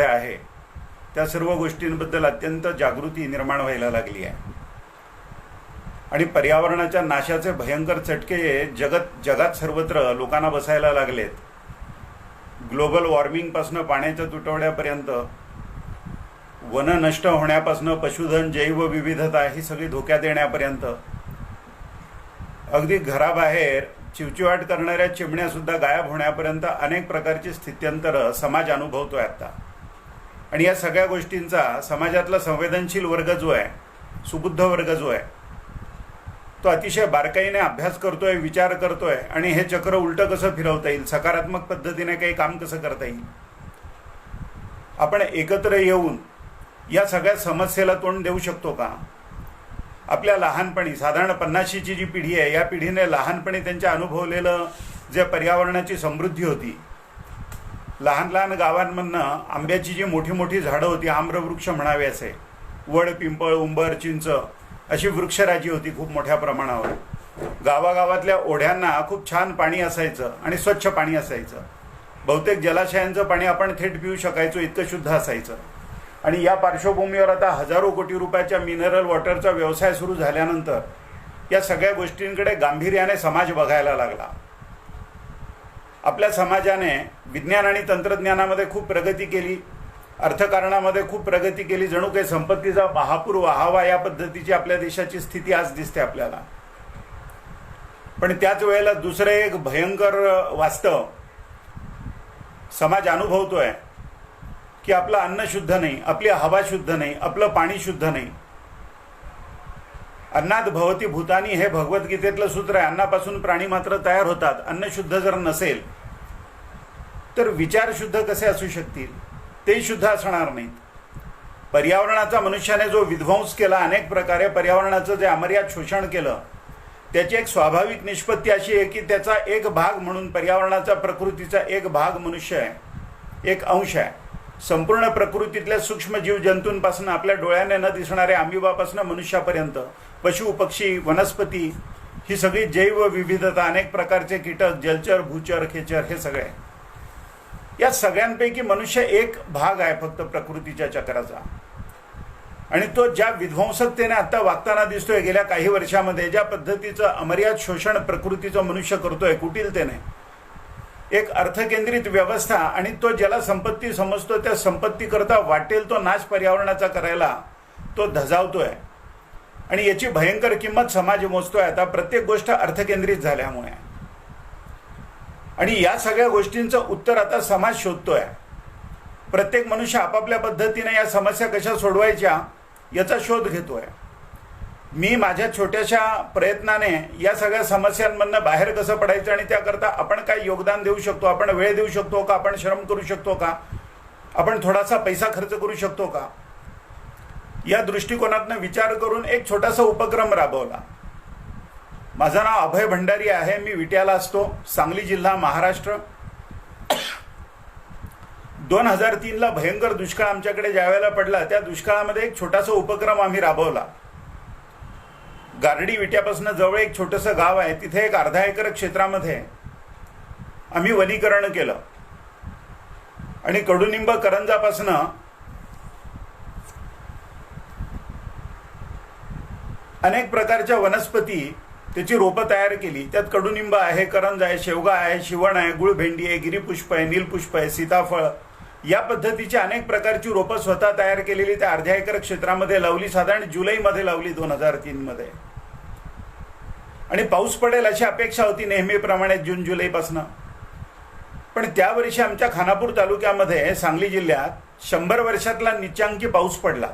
आहे त्या सर्व गोष्टींबद्दल अत्यंत जागृती निर्माण व्हायला लागली आहे आणि पर्यावरणाच्या नाशाचे भयंकर चटके जगात सर्वत्र लोकांना बसायला लागलेत. ग्लोबल वॉर्मिंगपासून पाण्याच्या तुटवड्यापर्यंत, वन नष्ट होण्यापासून पशुधन, जैवविविधता ही सगळी धोक्यात येण्यापर्यंत, अगदी घराबाहेर चिवचिवाट करणाऱ्या चिमण्या सुद्धा गायब होण्यापर्यंत अनेक प्रकारची स्थित्यंतर समाज अनुभवतोय आता. आणि या सगळ्या गोष्टींचा समाजातला संवेदनशील वर्ग जो आहे, सुबुद्ध वर्ग जो आहे, तो अतिशय बारकाईने अभ्यास करतोय, विचार करतोय आणि हे चक्र उलटं कसं फिरवता येईल, सकारात्मक पद्धतीने काही काम कसं करता येईल. आपण एकत्र येऊन या सगळ्या समस्येला तोंड देऊ शकतो का? आपल्या लहानपणी, साधारण 50ची जी पिढी आहे, या पिढीने लहानपणी त्यांच्या अनुभवलेलं जे पर्यावरणाची समृद्धी होती, लहान लहान गावांमधनं आंब्याची जी मोठी मोठी झाडं होती, आम्रवृक्ष म्हणावे असे, वड, पिंपळ, उंबर, चिंच अशी वृक्षराजी होती खूप मोठ्या प्रमाणावर. गावागावातल्या ओढ्यांना खूप छान पाणी असायचं आणि स्वच्छ पाणी असायचं. बहुतेक जलाशयांचं पाणी आपण थेट पिऊ शकायचो, इतकं शुद्ध असायचं. आणि या पार्श्वभूमीवर आता हजारो कोटी रुपयाच्या मिनरल वॉटरचा व्यवसाय सुरू झाल्यानंतर या सगळ्या गोष्टींकडे गांभीर्याने समाज बघायला लागला. आपल्या समाजाने विज्ञान आणि तंत्रज्ञानामध्ये खूप प्रगती केली, अर्थकारणामध्ये खूप प्रगती केली, जणू काही संपत्तीचा महापूर वाहावा या पद्धतीची आपल्या देशाची स्थिती आज दिसते आपल्याला. पण त्याच वेळेला दुसरं एक भयंकर वास्तव समाज अनुभवतोय की आपलं अन्न शुद्ध नाही, आपली हवा शुद्ध नाही, आपलं पाणी शुद्ध नाही. अन्नात भवती भूतानी हे भगवद्गीतेतलं सूत्र आहे. अन्नापासून प्राणी मात्र तयार होतात. अन्न शुद्ध जर नसेल तर विचार शुद्ध कसे असू शकतील? ते शुद्ध असणार नाहीत. पर्यावरणाचा मनुष्याने जो विध्वंस केला, अनेक प्रकारे पर्यावरणाचं जे अमर्याद शोषण केलं, त्याची एक स्वाभाविक निष्पत्ती अशी आहे की त्याचा एक भाग म्हणून पर्यावरणाचा, प्रकृतीचा एक भाग मनुष्य आहे, एक अंश आहे. संपूर्ण प्रकृतीतल्या सूक्ष्म जीव जंतूंपासून, आपल्या डोळ्याने न दिसणाऱ्या अमिबापासून मनुष्यापर्यंत, पशु, पक्षी, वनस्पती, ही सगळी जैवविविधता, अनेक प्रकारचे कीटक, जलचर, भूचर, खेचर, हे सगळे, या सगळ्यांपैकी मनुष्य एक भाग आहे फक्त प्रकृतीच्या चक्राचा. आणि तो ज्या विध्वंसकतेने आता वागताना दिसतोय गेल्या काही वर्षामध्ये, ज्या पद्धतीचं अमर्याद शोषण प्रकृतीचं मनुष्य करतोय कुटिलतेने, एक अर्थकेंद्रित व्यवस्था, आणि तो ज्याला संपत्ती समजतो त्या संपत्ती करता वाटेल तो नाश पर्यावरणाचा करायला तो धजावतोय. आणि याची भयंकर किंमत समाज मोजतोय आता, प्रत्येक गोष्ट अर्थकेंद्रित झाल्यामुळे. आणि या सगळ्या गोष्टींचं उत्तर आता समाज शोधतोय. प्रत्येक मनुष्य आपापल्या पद्धतीने या समस्या कशा सोडवायच्या याचा शोध घेतोय. मी माझ्या छोट्याशा प्रयत्नाने या सगळ्या समस्यांमधनं बाहेर कसं पडायचं आणि त्याकरता आपण काय योगदान देऊ शकतो, आपण वेळ देऊ शकतो का, आपण श्रम करू शकतो का, आपण थोडासा पैसा खर्च करू शकतो का, या दृष्टिकोनातनं विचार करून एक छोटासा उपक्रम राबवला. माझं नाव अभय भंडारी आहे. मी विट्याला असतो, सांगली जिल्हा, महाराष्ट्र. 2003ला भयंकर दुष्काळ आमच्याकडे ज्यावेळेला पडला, त्या दुष्काळामध्ये एक छोटासा उपक्रम आम्ही राबवला. गारडी विट्यापासून जवळ एक छोटंसं गाव आहे, तिथे एक अर्धा एकर क्षेत्रामध्ये आम्ही वनीकरण केलं. आणि कडुनिंब, करंजापासून अनेक प्रकारच्या वनस्पती, त्याची रोपं तयार केली. त्यात कडुनिंब आहे, करंज आहे, शेवगा आहे, शिवण आहे, गुळभेंडी आहे, गिरीपुष्प आहे, नीलपुष्प आहे, सीताफळ, या पद्धतीची अनेक प्रकारची रोपं स्वतः तयार केलेली त्या अर्ध्या एकर क्षेत्रामध्ये लावली. साधारण जुलैमध्ये लावली 2003मध्ये. आणि पाऊस पडेल अशी अपेक्षा होती नेहमीप्रमाणे जून जुलैपासून. पण त्या वर्षी आमच्या खानापूर तालुक्यामध्ये, सांगली जिल्ह्यात 100 वर्षातला निचांकी पाऊस पडला.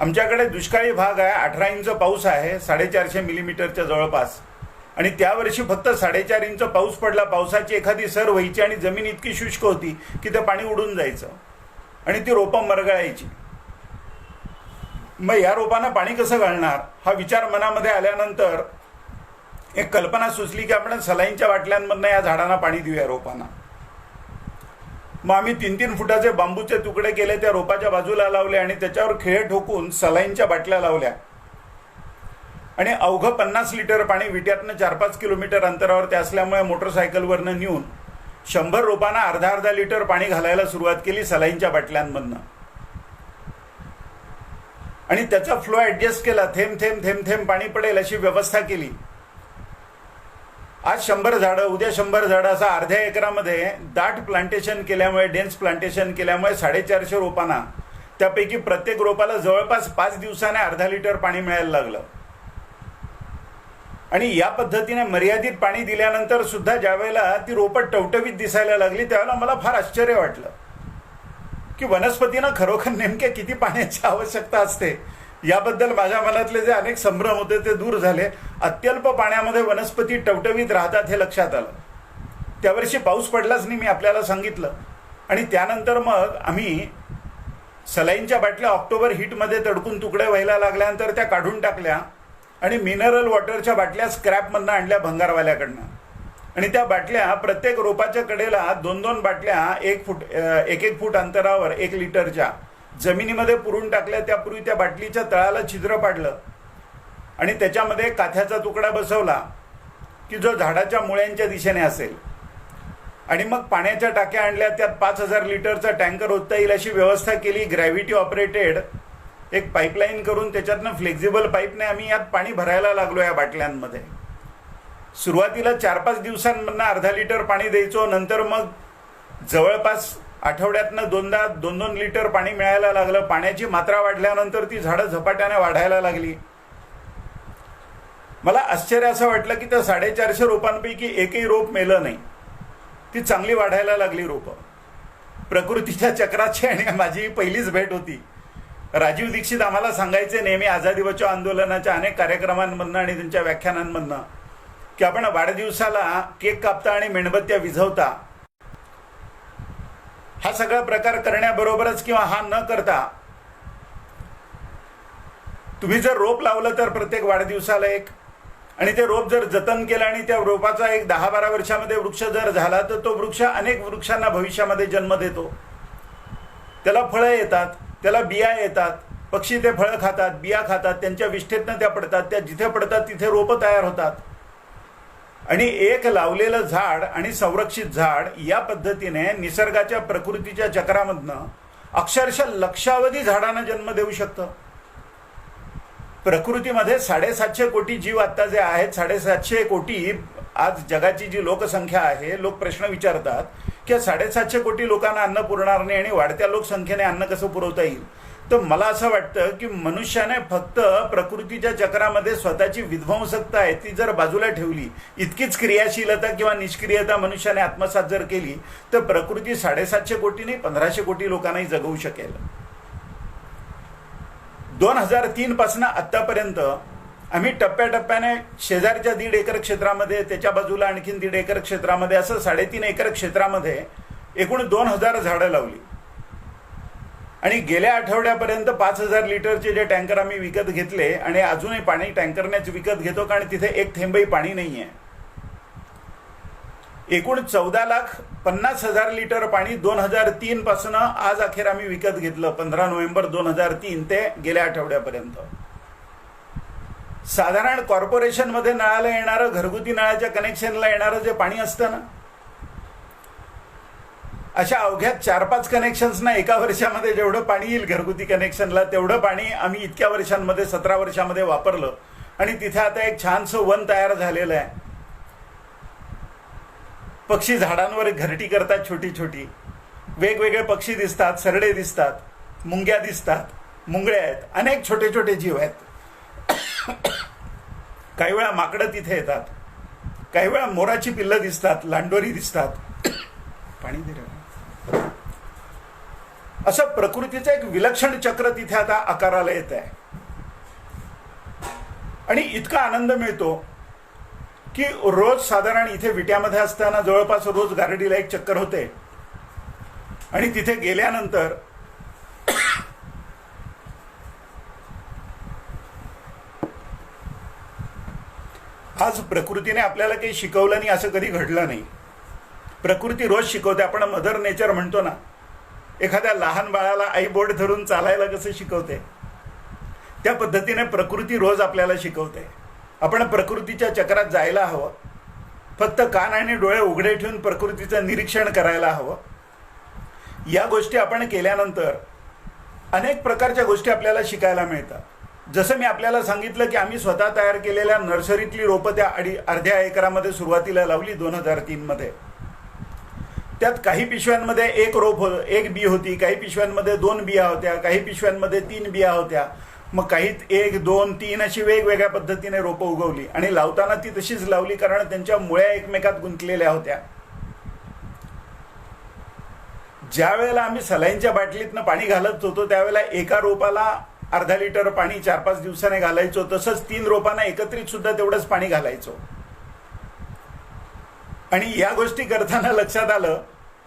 आमच्याकडे दुष्काळी भाग आहे, 18 इंच पाऊस आहे, 450 मिलीमीटरच्या जवळपास. आणि त्यावर्षी फक्त 4.5 इंच पाऊस पडला. पावसाची एखादी सर व्हायची आणि जमीन इतकी शुष्क होती की ते पाणी उडून जायचं आणि ती रोपं मरगळायची. मग या रोपांना पाणी कसं घालणार हा विचार मनामध्ये आल्यानंतर एक कल्पना सुचली की आपण सलाईंच्या बाटल्यांमधनं या झाडांना पाणी देऊया, रोपांना. मग आम्ही 3-3 फुटाचे बांबूचे तुकडे केले, त्या रोपाच्या बाजूला लावले आणि त्याच्यावर खिळे ठोकून सलाईंच्या बाटल्या लावल्या. आणि अवघं 50 लिटर पाणी विट्यातनं 4-5 किलोमीटर अंतरावर ते असल्यामुळे मोटरसायकलवरनं नेऊन 100 रोपांना अर्धा अर्धा लिटर पाणी घालायला सुरुवात केली सलाईनच्या बाटल्यांमधनं, आणि त्याचा फ्लो ऍडजस्ट केला. थेंब थेंब थेंब थेंब पाणी पडेल अशी व्यवस्था केली. आज 100 झाडं, उद्या 100 झाडं, असं अर्ध्या एकरामध्ये दाट प्लांटेशन केल्यामुळे, डेन्स प्लांटेशन केल्यामुळे 450 रोपांना, त्यापैकी प्रत्येक रोपाला जवळपास 5 दिवसाने अर्धा लिटर पाणी मिळायला लागलं. आणि या पद्धतीने मर्यादित पाणी दिल्यानंतर सुद्धा ज्यावेळेला ती रोपं टवटवीत दिसायला लागली त्यावेळेला मला फार आश्चर्य वाटलं की वनस्पतींना खरोखर नेमक्या किती पाण्याची आवश्यकता असते. याबद्दल माझ्या मनातले जे अनेक संभ्रम होते ते दूर झाले. अत्यल्प पाण्यामध्ये वनस्पती टवटवीत राहतात हे लक्षात आलं. त्यावर्षी पाऊस पडलाच नाही, मी आपल्याला सांगितलं. आणि त्यानंतर मग आम्ही सलाईनच्या बाटल्या ऑक्टोबर हीटमध्ये तडकून तुकडे व्हायला लागल्यानंतर त्या काढून टाकल्या आणि मिनरल वॉटरच्या बाटल्या स्क्रॅपमधनं आणल्या भंगारवाल्याकडनं. आणि त्या बाटल्या प्रत्येक रोपाच्या कडेला 2-2 बाटल्या 1 फूट अंतरावर 1 लिटरच्या जमिनीमध्ये पुरून टाकल्या. त्यापूर्वी त्या बाटलीच्या तळाला छिद्र पाडलं आणि त्याच्यामध्ये काथ्याचा तुकडा बसवला की जो झाडाच्या मुळ्यांच्या दिशेने असेल. आणि मग पाण्याच्या टाक्या आणल्या, त्यात 5000 लिटरचा टँकर ओतता येईल अशी व्यवस्था केली. ग्रॅव्हिटी ऑपरेटेड एक पाईपलाईन करून त्याच्यातनं फ्लेक्झिबल पाईपने आम्ही यात पाणी भरायला लागलो. या बाटल्यांमध्ये सुरुवातीला 4-5 दिवसांमधनं अर्धा लिटर पाणी द्यायचो. नंतर मग जवळपास आठवड्यातनं 2-2 लिटर पाणी मिळायला लागलं. पाण्याची मात्रा वाढल्यानंतर ती झाडं झपाट्याने वाढायला लागली. मला आश्चर्य असं वाटलं की त्या 450 रोपांपैकी एकही रोप मेलं नाही. ती चांगली वाढायला लागली रोपं. प्रकृतीच्या चक्राची आणि माझी पहिलीच भेट होती. राजीव दीक्षित आम्हाला सांगायचे नेहमी आझादी बचाव आंदोलनाच्या अनेक कार्यक्रमांमधनं आणि त्यांच्या व्याख्यानांमधनं की आपण वाढदिवसाला केक कापता आणि मेणबत्त्या विझवता. हा सगळा प्रकार करण्याबरोबरच किंवा हा न करता तुम्ही जर रोप लावलं तर प्रत्येक वाढदिवसाला एक, आणि ते रोप जर जतन केलं आणि त्या रोपाचा एक 10-12 वर्षामध्ये वृक्ष जर झाला तर तो वृक्ष अनेक वृक्षांना भविष्यामध्ये जन्म देतो. त्याला फळं येतात, त्याला बिया येतात, पक्षी ते फळं खातात, बिया खातात, त्यांच्या विष्ठेतनं त्या पडतात, त्या जिथे पडतात तिथे रोपं तयार होतात. आणि एक लावलेलं झाड आणि संरक्षित झाड या पद्धतीने निसर्गाच्या प्रकृतीच्या चक्रामधनं अक्षरशः लक्षावधी झाडांना जन्म देऊ शकतं. प्रकृतीमध्ये 750 कोटी जीव आत्ता जे आहेत, 750 कोटी आज जगाची जी लोकसंख्या आहे, लोक प्रश्न विचारतात की 750 कोटी लोकांना अन्न पुरणार नाही आणि वाढत्या लोकसंख्येने अन्न कसं पुरवता येईल. तर मला असं वाटतं की मनुष्याने फक्त प्रकृतीच्या चक्रामध्ये स्वतःची विध्वंसकता आहे ती जर बाजूला ठेवली, इतकीच क्रियाशीलता किंवा निष्क्रियता मनुष्याने आत्मसात जर केली तर प्रकृती 750 कोटी नाही 1500 कोटी लोकांनाही जगवू शकेल. 2003 पासून आतापर्यंत आम्ही टप्प्याटप्प्याने शेजारच्या 1.5 एकर क्षेत्रामध्ये, त्याच्या बाजूला आणखीन 1.5 एकर क्षेत्रामध्ये, असं 3.5 एकर क्षेत्रामध्ये एकूण 2000 झाडं लावली. आणि गेल्या आठवड्यापर्यंत 5000 लिटरचे जे टँकर आम्ही विकत घेतले आणि अजूनही पाणी टँकरनेच विकत घेतो कारण तिथे एक थेंबही पाणी नाही आहे. एकूण 14,50,000 लिटर पाणी 2003 पासून आज अखेर आम्ही विकत घेतलं. 15 नोव्हेंबर 2003 ते गेल्या आठवड्यापर्यंत. साधारण कॉर्पोरेशनमध्ये नळाला येणारं, घरगुती नळाच्या कनेक्शनला येणारं जे पाणी असतं ना, अशा अवघ्यात 4-5 कनेक्शन्सना एका वर्षामध्ये जेवढं पाणी येईल घरगुती कनेक्शनला तेवढं पाणी आम्ही इतक्या वर्षांमध्ये 17 वर्षामध्ये वापरलं. आणि तिथे आता एक छानसं वन तयार झालेलं आहे. पक्षी झाडांवर घरटी करतात, छोटी छोटी वेगवेगळे पक्षी दिसतात, सरडे दिसतात, मुंग्या दिसतात, मुंगळ्या आहेत, अनेक छोटे छोटे जीव आहेत. काही वेळा माकडं तिथे येतात, काही वेळा मोराची पिल्लं दिसतात, लांडोरी दिसतात. पाणी दे रे. असं प्रकृतीचं एक विलक्षण चक्र तिथे आता आकाराला येत आहे. आणि इतका आनंद मिळतो की रोज साधारण इथे विट्यामध्ये असताना जवळपास रोज गारडीला एक चक्कर होते. आणि तिथे गेल्यानंतर आज प्रकृतीने आपल्याला काही शिकवलं नाही असं कधी घडलं नाही. प्रकृती रोज शिकवते. आपण मदर नेचर म्हणतो ना, एखाद्या लहान बाळाला आई बोट धरून चालायला कसं शिकवते त्या पद्धतीने प्रकृती रोज आपल्याला शिकवते. आपण प्रकृतीच्या चक्रात जायला हवं. फक्त कान आणि डोळे उघडे ठेवून प्रकृतीचं निरीक्षण करायला हवं. या गोष्टी आपण केल्यानंतर अनेक प्रकारच्या गोष्टी आपल्याला शिकायला मिळतात. जसं मी आपल्याला सांगितलं की आम्ही स्वतः तयार केलेल्या नर्सरीतली रोपं त्या अर्ध्या एकरामध्ये सुरुवातीला लावली 2003 मध्ये. त्यात काही पिशव्यांमध्ये एक बी होती, काही पिशव्यांमध्ये 2 बिया होत्या, काही पिशव्यांमध्ये 3 बिया होत्या. मग काही 1, 2, 3 अशी वेगवेगळ्या पद्धतीने रोपं उगवली आणि लावताना ती तशीच लावली, कारण त्यांच्या मुळ्या एकमेकात गुंतलेल्या होत्या. ज्या वेळेला आम्ही सलाईनच्या बाटलीतनं पाणी घालत होतो त्यावेळेला एका रोपाला अर्धा लिटर पाणी 4-5 दिवसाने घालायचो. तसंच 3 रोपांना एकत्रित सुद्धा तेवढंच पाणी घालायचो. आणि या गोष्टी करताना लक्षात आलं,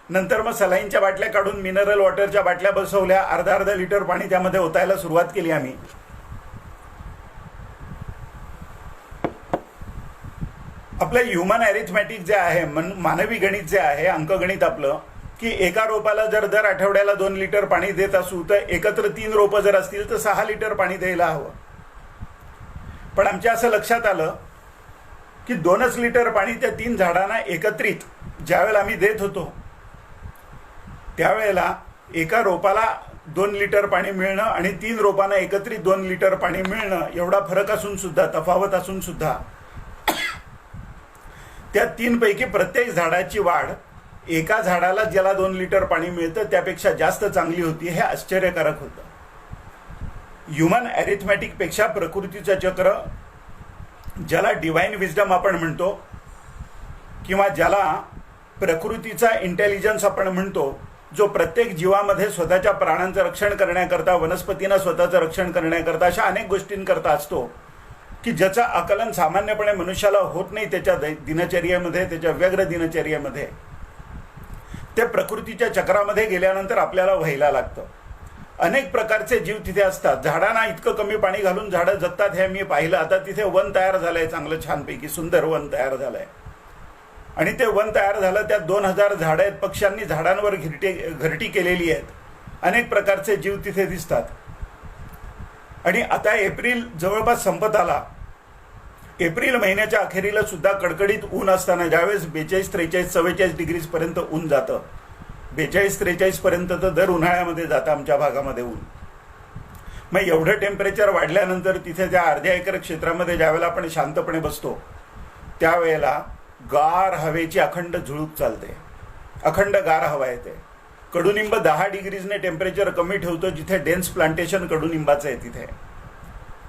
नंतर मग सलाईनच्या बाटल्या काढून मिनरल वॉटरच्या बाटल्या बसवल्या, अर्धा लिटर पाणी त्यामध्ये ओतायला सुरुवात केली आम्ही. आपलं ह्युमन अरिथमॅटिक जे आहे, मानवी गणित जे आहे, अंकगणित आपलं, की एका रोपाला जर दर आठवड्याला 2 लिटर पाणी देत असू तर एकत्र 3 रोपं जर असतील तर 6 लिटर पाणी द्यायला हवं. पण आमच्या असं लक्षात आलं की 2च लिटर पाणी त्या 3 झाडांना एकत्रित ज्यावेळेला आम्ही देत होतो त्यावेळेला एका रोपाला 2 लिटर पाणी मिळणं आणि 3 रोपांना एकत्रित 2 लिटर पाणी मिळणं एवढा फरक असून सुद्धा, तफावत असून सुद्धा, त्या 3 पैकी प्रत्येक झाडाची वाढ एका झाडाला ज्याला 2 लिटर पाणी मिळतं त्यापेक्षा जास्त चांगली होती. हे आश्चर्यकारक होतं. ह्युमन अरिथमॅटिक पेक्षा प्रकृतीचं चक्र, ज्याला डिवाइन विजडम आपण म्हणतो किंवा ज्याला प्रकृतीचा इंटेलिजन्स आपण म्हणतो, जो प्रत्येक जीवामध्ये स्वतःच्या प्राणांचं रक्षण करण्याकरता, वनस्पतींना स्वतःचं रक्षण करण्याकरता, अशा अनेक गोष्टींकरता असतो की ज्याचं आकलन सामान्यपणे मनुष्याला होत नाही त्याच्या दिनचर्येमध्ये, त्याच्या व्यग्र दिनचर्येमध्ये. ते प्रकृतीच्या चक्रामध्ये गेल्यानंतर आपल्याला व्हायला लागतं. अनेक प्रकारचे जीव तिथे असतात. झाडांना इतकं कमी पाणी घालून झाडं जगतात हे मी पाहिलं. आता तिथे वन तयार झालंय, चांगलं छानपैकी सुंदर वन तयार झालंय. आणि ते वन तयार झालं, त्यात 2000 झाडं आहेत. पक्ष्यांनी झाडांवर घरटी केलेली आहेत. अनेक प्रकारचे जीव तिथे दिसतात. आणि आता एप्रिल जवळपास संपत आला. एप्रिल महिन्याच्या अखेरीला सुद्धा कडकडीत ऊन असताना, ज्यावेळेस 42, 43, 44 डिग्रीज पर्यंत ऊन जातं, 42, 43 पर्यंत तर दर उन्हाळ्यामध्ये जातं आमच्या भागामध्ये ऊन. मग एवढं टेम्परेचर वाढल्यानंतर तिथे त्या अर्ध्या एकर क्षेत्रामध्ये ज्यावेळेला आपण शांतपणे बसतो त्यावेळेला गार हवेची अखंड झुळूक चालते, अखंड गार हवा येते. कडुनिंब 10 डिग्रीजने टेम्परेचर कमी ठेवतो. जिथे डेन्स प्लांटेशन कडुनिंबाचं आहे तिथे.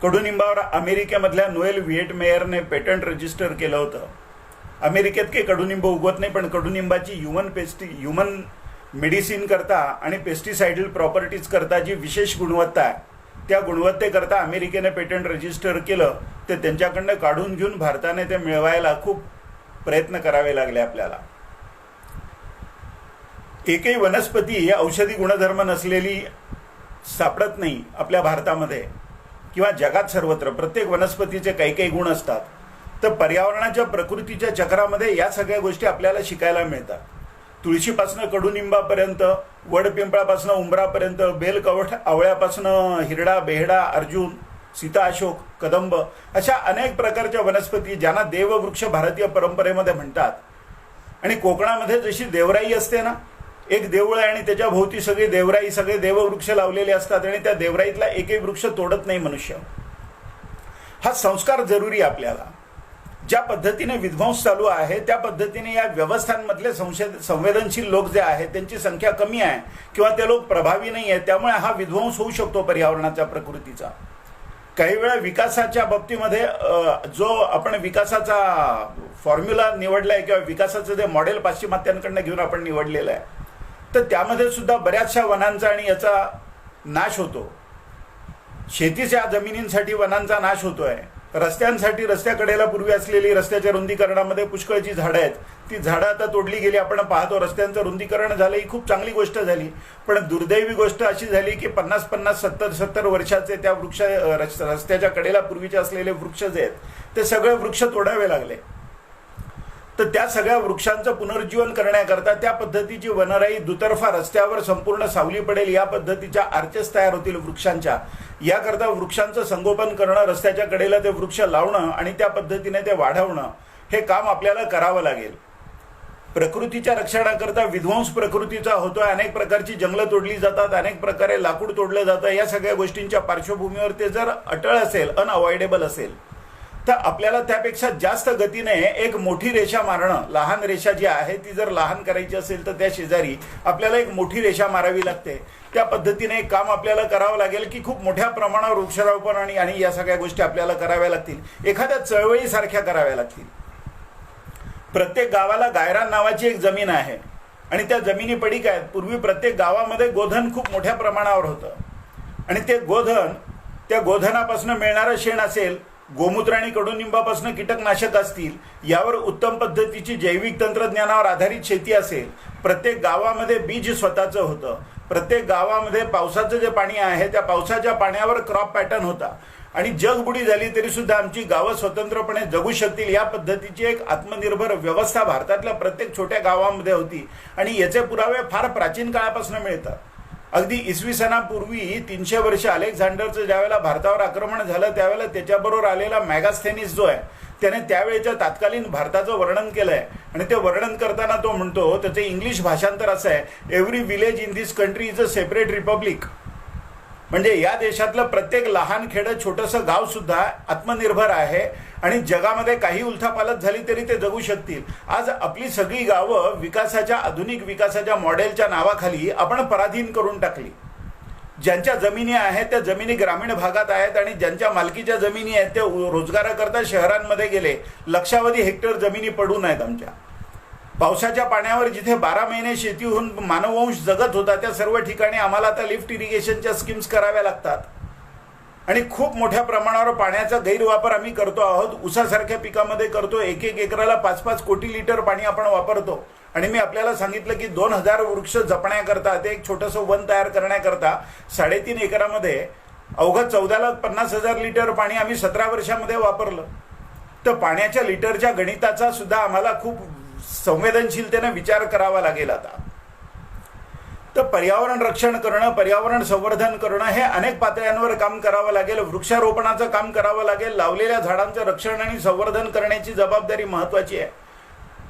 कडुनिंबावर अमेरिकेमधल्या नोएल व्हिएटमेयरने पेटंट रजिस्टर केलं होतं. अमेरिकेत काही कडुनिंब उगवत नाही, पण कडुनिंबाची ह्युमन मेडिसिन करता आणि पेस्टिसाइडल प्रॉपर्टीज करता जी विशेष गुणवत्ता आहे, त्या गुणवत्तेकरता अमेरिकेने पेटंट रजिस्टर केलं. ते त्यांच्याकडनं काढून घेऊन भारताने ते मिळवायला खूप प्रयत्न करावे लागले आपल्याला. एकही वनस्पती औषधी गुणधर्म नसलेली सापडत नाही आपल्या भारतामध्ये किंवा जगात सर्वत्र. प्रत्येक वनस्पतीचे काही काही गुण असतात. तर पर्यावरणाच्या, प्रकृतीच्या चक्रामध्ये या सगळ्या गोष्टी आपल्याला शिकायला मिळतात. तुळशीपासनं कडुनिंबापर्यंत, वडपिंपळापासनं उंबरापर्यंत, बेलकवठ आवळ्यापासनं हिरडा, बेहडा, अर्जुन, सीता, अशोक, कदंब, अशा अनेक प्रकारच्या वनस्पती ज्यांना देववृक्ष भारतीय परंपरेमध्ये म्हणतात. आणि कोकणामध्ये जशी देवराई असते ना, एक देऊळ आहे आणि त्याच्या भोवती सगळे देवराई, सगळे देववृक्ष लावलेले असतात आणि त्या देवराईतला एकही वृक्ष तोडत नाही मनुष्य. हा संस्कार जरुरी आपल्याला. ज्या पद्धतीने विध्वंस चालू आहे त्या पद्धतीने या व्यवस्थांमधले संवेदनशील लोक जे आहेत त्यांची संख्या कमी आहे किंवा ते लोक प्रभावी नाही आहेत. त्यामुळे हा विध्वंस होऊ शकतो पर्यावरणाच्या, प्रकृतीचा. काही वेळा विकासाच्या बाबतीमध्ये जो आपण विकासाचा फॉर्म्युला निवडलाय किंवा विकासाचं जे मॉडेल पाश्चिमात्यांकडनं घेऊन आपण निवडलेलं आहे, तर त्यामध्ये सुद्धा बऱ्याचशा वनांचा आणि याचा नाश होतो. शेतीच्या जमिनींसाठी वनांचा नाश होतोय. रस्त्यांसाठी, रस्त्याकडेला पूर्वी असलेली रस्त्याच्या रुंदीकरणामध्ये पुष्कळची झाडं आहेत, ती झाडं आता तोडली गेली. आपण पाहतो रस्त्यांचं रुंदीकरण झालं, ही खूप चांगली गोष्ट झाली. पण दुर्दैवी गोष्ट अशी झाली की 50-50, 70-70 वर्षाचे त्या रस्त्याच्या कडेला पूर्वीचे असलेले वृक्ष जे आहेत ते सगळे वृक्ष तोडावे लागले. तर त्या सगळ्या वृक्षांचं पुनर्जीवन करण्याकरता त्या पद्धतीची वनराई, दुतर्फा रस्त्यावर संपूर्ण सावली पडेल या पद्धतीच्या आर्चेस तयार होतील वृक्षांच्या. याकरता वृक्षांचं संगोपन करणं, रस्त्याच्या कडेला ते वृक्ष लावणं आणि त्या पद्धतीने ते वाढवणं, हे काम आपल्याला करावं लागेल. प्रकृतीच्या रक्षणाकरता विध्वंस प्रकृतीचा होतोय, अनेक प्रकारची जंगलं तोडली जातात, अनेक प्रकारे लाकूड तोडलं जातं. या सगळ्या गोष्टींच्या पार्श्वभूमीवर ते जर अटळ असेल, अनअवॉइडेबल असेल, तर आपल्याला त्यापेक्षा जास्त गतीने एक मोठी रेषा मारणं, लहान रेषा जी आहे ती जर लहान करायची असेल तर त्या शेजारी आपल्याला एक मोठी रेषा मारावी लागते. त्या पद्धतीने एक काम आपल्याला करावं लागेल की खूप मोठ्या प्रमाणावर वृक्षारोपण आणि या सगळ्या गोष्टी आपल्याला कराव्या लागतील, एखाद्या चळवळीसारख्या कराव्या लागतील. प्रत्येक गावाला गायरान नावाची एक जमीन आहे आणि त्या जमिनी पडीक आहेत. पूर्वी प्रत्येक गावामध्ये गोधन खूप मोठ्या प्रमाणावर होतं आणि ते गोधन, त्या गोधनापासून मिळणारं शेण असेल, गोमूत्र आणि कडुनिंबापासून कीटकनाशक असतील, यावर उत्तम पद्धतीची जैविक तंत्रज्ञानावर आधारित शेती असेल. प्रत्येक गावामध्ये बीज स्वतःचं होतं. प्रत्येक गावामध्ये पावसाचं जे पाणी आहे त्या पावसाच्या पाण्यावर क्रॉप पॅटर्न होता आणि जगबुडी झाली तरी सुद्धा आमची गावं स्वतंत्रपणे जगू शकतील या पद्धतीची एक आत्मनिर्भर व्यवस्था भारतातल्या प्रत्येक छोट्या गावामध्ये होती आणि याचे पुरावे फार प्राचीन काळापासून मिळतात. अगदी इसवी सणापूर्वी 300 वर्ष अलेक्झांडरचं ज्यावेळेला भारतावर आक्रमण झालं त्यावेळेला त्याच्याबरोबर आलेला मॅगास्थेनिस जो आहे त्याने त्यावेळेच्या तत्कालीन भारताचं वर्णन केलंय आणि ते वर्णन करताना तो म्हणतो, त्याचे इंग्लिश भाषांतर असं आहे, every village in this country is a separate Republic. म्हणजे या देशातलं प्रत्येक लहान खेडं छोटंसं गाव सुद्धा आत्मनिर्भर आहे आणि जगामध्ये काही उलथापालथ झाली तरी ते जगू शकतील. आज आपली सगळी गावं विकासाच्या, आधुनिक विकासाच्या मॉडेलच्या नावाखाली आपण पराधीन करून टाकली. ज्यांच्या जमिनी आहेत त्या जमिनी ग्रामीण भागात आहेत आणि ज्यांच्या मालकीच्या जमिनी आहेत ते रोजगाराकरता शहरांमध्ये गेले. लक्षावधी हेक्टर जमिनी पडून आहेत आमच्या. पावसाच्या पाण्यावर जिथे 12 महिने शेती होऊन मानववंश जगत होता त्या सर्व ठिकाणी आम्हाला आता लिफ्ट इरिगेशनच्या स्कीम्स कराव्या लागतात आणि खूप मोठ्या प्रमाणावर पाण्याचा गैरवापर आम्ही करतो आहोत. ऊसासारख्या पिकामध्ये करतो. एक एकराला 5-5 कोटी लिटर पाणी आपण वापरतो आणि मी आपल्याला सांगितलं की 2000 वृक्ष जपण्याकरता, ते एक छोटंसं वन तयार करण्याकरता 3.5 एकरामध्ये अवघं 14,50,000 लिटर पाणी आम्ही 17 वर्षामध्ये वापरलं. तर पाण्याच्या लिटरच्या गणिताचा सुद्धा आम्हाला खूप संवेदनशीलतेने विचार करावा लागेल आता. तर पर्यावरण रक्षण करणं, पर्यावरण संवर्धन करणं हे अनेक पातळ्यांवर काम करावं लागेल. वृक्षारोपणाचं काम करावं लागेल. लावलेल्या झाडांचं रक्षण आणि संवर्धन करण्याची जबाबदारी महत्वाची आहे.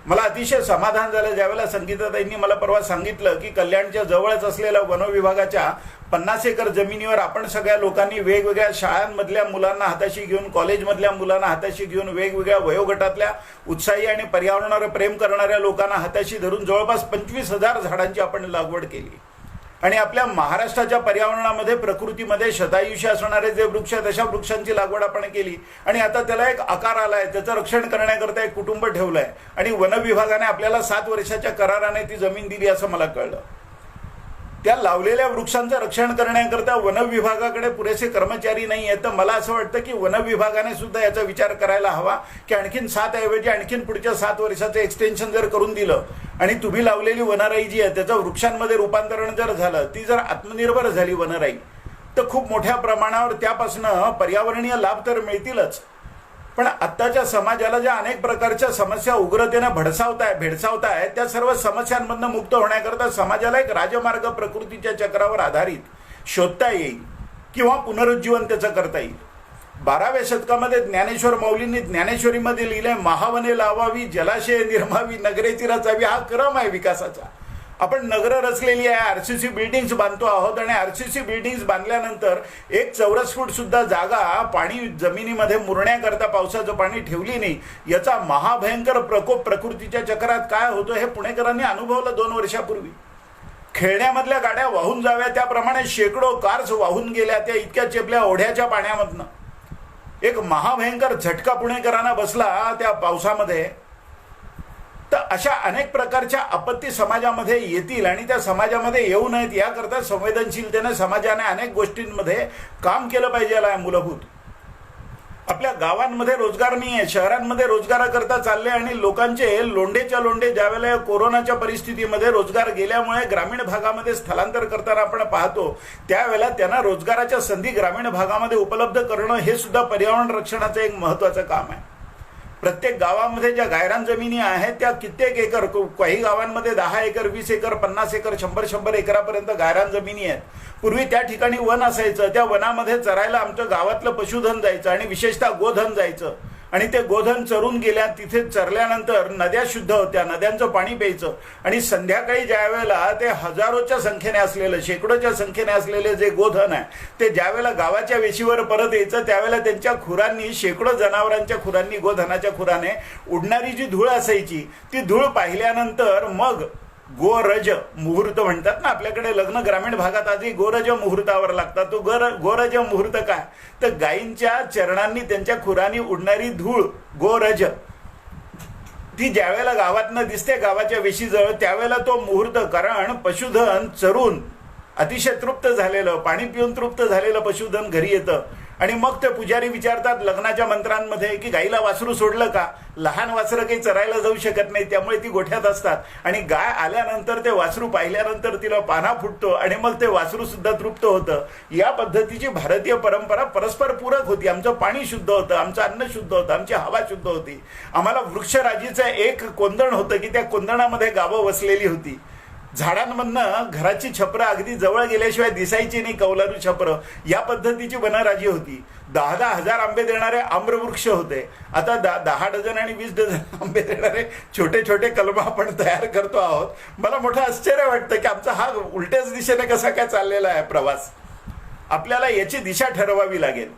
मला अतिशय समाधान झालं ज्यावेळेला संगीताताईंनी मला परवा सांगितलं की कल्याणच्या जवळच असलेल्या वन विभागाच्या 50 एकर जमिनीवर आपण सगळ्या लोकांनी वेगवेगळ्या शाळांमधल्या मुलांना हाताशी घेऊन, कॉलेजमधल्या मुलांना हाताशी घेऊन, वेगवेगळ्या वयोगटातल्या उत्साही आणि पर्यावरणावर प्रेम करणाऱ्या लोकांना हाताशी धरून जवळपास 25,000 झाडांची आपण लागवड केली. आणि आपल्या महाराष्ट्राच्या पर्यावरणामध्ये, प्रकृतीमध्ये शतायुष्य असणारे जे वृक्ष आहेत अशा वृक्षांची लागवड आपण केली आणि आता त्याला एक आकार आलाय. त्याचं रक्षण करण्याकरता एक कुटुंब ठेवलंय आणि वन विभागाने आपल्याला 7 वर्षाच्या कराराने ती जमीन दिली असं मला कळलं. त्या लावलेल्या वृक्षांचं रक्षण करण्याकरता वन विभागाकडे पुरेसे कर्मचारी नाही आहेत. तर मला असं वाटतं की वन विभागाने सुद्धा याचा विचार करायला हवा की आणखीन 7 ऐवजी आणखीन पुढच्या 7 वर्षाचं एक्सटेन्शन जर करून दिलं आणि तुम्ही लावलेली वनराई जी आहे त्याचं वृक्षांमध्ये रूपांतरण जर झालं, ती जर आत्मनिर्भर झाली वनराई, तर खूप मोठ्या प्रमाणावर त्यापासून पर्यावरणीय लाभ तर मिळतीलच. पण आत्ताच्या समाजाला ज्या अनेक प्रकारच्या समस्या उग्रतेने भेडसावताय त्या सर्व समस्यांमधून मुक्त होण्याकरता समाजाला एक राजमार्ग प्रकृतीच्या चक्रावर आधारित शोधता येईल किंवा पुनरुज्जीवन त्याचं करता येईल. 12व्या शतकामध्ये ज्ञानेश्वर माऊलींनी ज्ञानेश्वरीमध्ये लिहिलंय, महावने लावावी, जलाशय निर्मावी, नगरे रचावी. हा क्रम आहे विकासाचा. आपण नगरं रचलेली आहे, आरसीसी बिल्डिंग्स बांधतो आहोत आणि आरसीसी बिल्डिंग्स बांधल्यानंतर 1 चौरस फूट सुद्धा जागा पाणी जमिनीमध्ये मुरण्याकरता पावसाचं पाणी ठेवली नाही. याचा महाभयंकर प्रकोप प्रकृतीच्या चक्रात काय होतो हे पुणेकरांनी अनुभवलं 2 वर्षापूर्वी. खेळण्यामधल्या गाड्या वाहून जाव्या त्याप्रमाणे शेकडो कार्स वाहून गेल्या त्या इतक्या चेपल्या ओढ्याच्या पाण्यामधनं. एक महाभयंकर झटका पुणेकरांना बसला त्या पावसामध्ये. तर अशा अनेक प्रकारच्या आपत्ती समाजामध्ये येतील आणि त्या समाजामध्ये येऊ नयेत याकरता संवेदनशीलतेने समाजाने अनेक गोष्टींमध्ये काम केलं पाहिजे. मूलभूत आपल्या गावांमध्ये रोजगार नाही आहे, शहरांमध्ये रोजगाराकरता चालले आणि लोकांचे लोंढेच्या लोंढे ज्यावेळेला कोरोनाच्या परिस्थितीमध्ये रोजगार गेल्यामुळे ग्रामीण भागामध्ये स्थलांतर करताना आपण पाहतो त्यावेळेला त्यांना रोजगाराच्या संधी ग्रामीण भागामध्ये उपलब्ध करणं हे सुद्धा पर्यावरण रक्षणाचं एक महत्त्वाचं काम आहे. प्रत्येक गावामध्ये ज्या गायरान जमिनी आहेत त्या कित्येक एकर, काही गावांमध्ये 10 एकर, 20 एकर, 50 एकर, 100 एकरापर्यंत गायरान जमिनी आहेत. पूर्वी त्या ठिकाणी वन असायचं. त्या वनामध्ये चरायला आमच्या गावातलं पशुधन जायचं आणि विशेषतः गोधन जायचं आणि ते गोधन चरून गेल्या, तिथे चरल्यानंतर नद्या शुद्ध होत्या, नद्यांचं पाणी प्यायचं. आणि संध्याकाळी ज्या वेळेला ते हजारोच्या संख्येने असलेलं, शेकडोच्या संख्येने असलेले जे गोधन आहे ते ज्या वेळेला गावाच्या वेशीवर परत यायचं त्यावेळेला त्यांच्या खुरांनी, शेकडो जनावरांच्या खुरांनी, गोधनाच्या खुराने उडणारी जी धूळ असायची ती धूळ पाहिल्यानंतर मग गोरज मुहूर्त म्हणतात ना, आपल्याकडे लग्न ग्रामीण भागात आजही गोरज मुहूर्तावर लागतात. तो गोरज मुहूर्त काय, तर गायींच्या चरणांनी, त्यांच्या खुरांनी उडणारी धूळ गोरज ती ज्यावेळेला गावातनं दिसते गावाच्या वेशीजवळ त्यावेळेला तो मुहूर्त. कारण पशुधन चरून अतिशय तृप्त झालेलं, पाणी पिऊन तृप्त झालेलं पशुधन घरी येतं. आणि मग ते पुजारी विचारतात लग्नाच्या मंत्रांमध्ये की गाईला वासरू सोडलं का. लहान वासरं काही चरायला जाऊ शकत नाही, त्यामुळे ती गोठ्यात असतात. आणि गाय आल्यानंतर ते वासरू पाहिल्यानंतर तिला पाना फुटतो आणि मग ते वासरू सुद्धा तृप्त होतं. या पद्धतीची भारतीय परंपरा परस्पर पूरक होती. आमचं पाणी शुद्ध होतं, आमचं अन्न शुद्ध होतं, आमची हवा शुद्ध होती. आम्हाला वृक्षराजीचं एक कोंदण होतं की त्या कोंदणामध्ये गावं वसलेली होती. झाडांमधनं घराची छपरं अगदी जवळ गेल्याशिवाय दिसायची नाही, कौलारू छपरं. या पद्धतीची वनराजी होती. 10-10 हजार आंबे देणारे आम्रवृक्ष होते. आता 10 डझन आणि 20 डझन आंबे देणारे छोटे छोटे कलम आपण तयार करतो आहोत. मला मोठं आश्चर्य वाटतं की आमचा हा उलट्याच दिशेने कसा काय चाललेला आहे प्रवास. आपल्याला याची दिशा ठरवावी लागेल.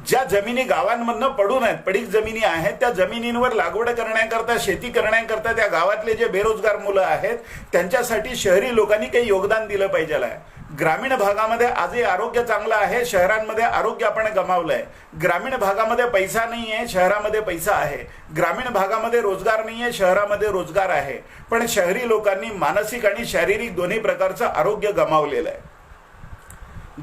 ज्या जमिनी गावांमधनं पडून आहेत, पडीक जमिनी आहेत, त्या जमिनींवर लागवड करण्याकरता, शेती करण्याकरता त्या गावातले जे बेरोजगार मुलं आहेत त्यांच्यासाठी शहरी लोकांनी काही योगदान दिलं पाहिजे आहे. ग्रामीण भागामध्ये आजही आरोग्य चांगलं आहे, शहरांमध्ये आरोग्य आपण गमावलंय. ग्रामीण भागामध्ये पैसा नाही आहे, शहरामध्ये पैसा आहे. ग्रामीण भागामध्ये रोजगार नाही आहे, शहरामध्ये रोजगार आहे. पण शहरी लोकांनी मानसिक आणि शारीरिक दोन्ही प्रकारचं आरोग्य गमावलेलं आहे.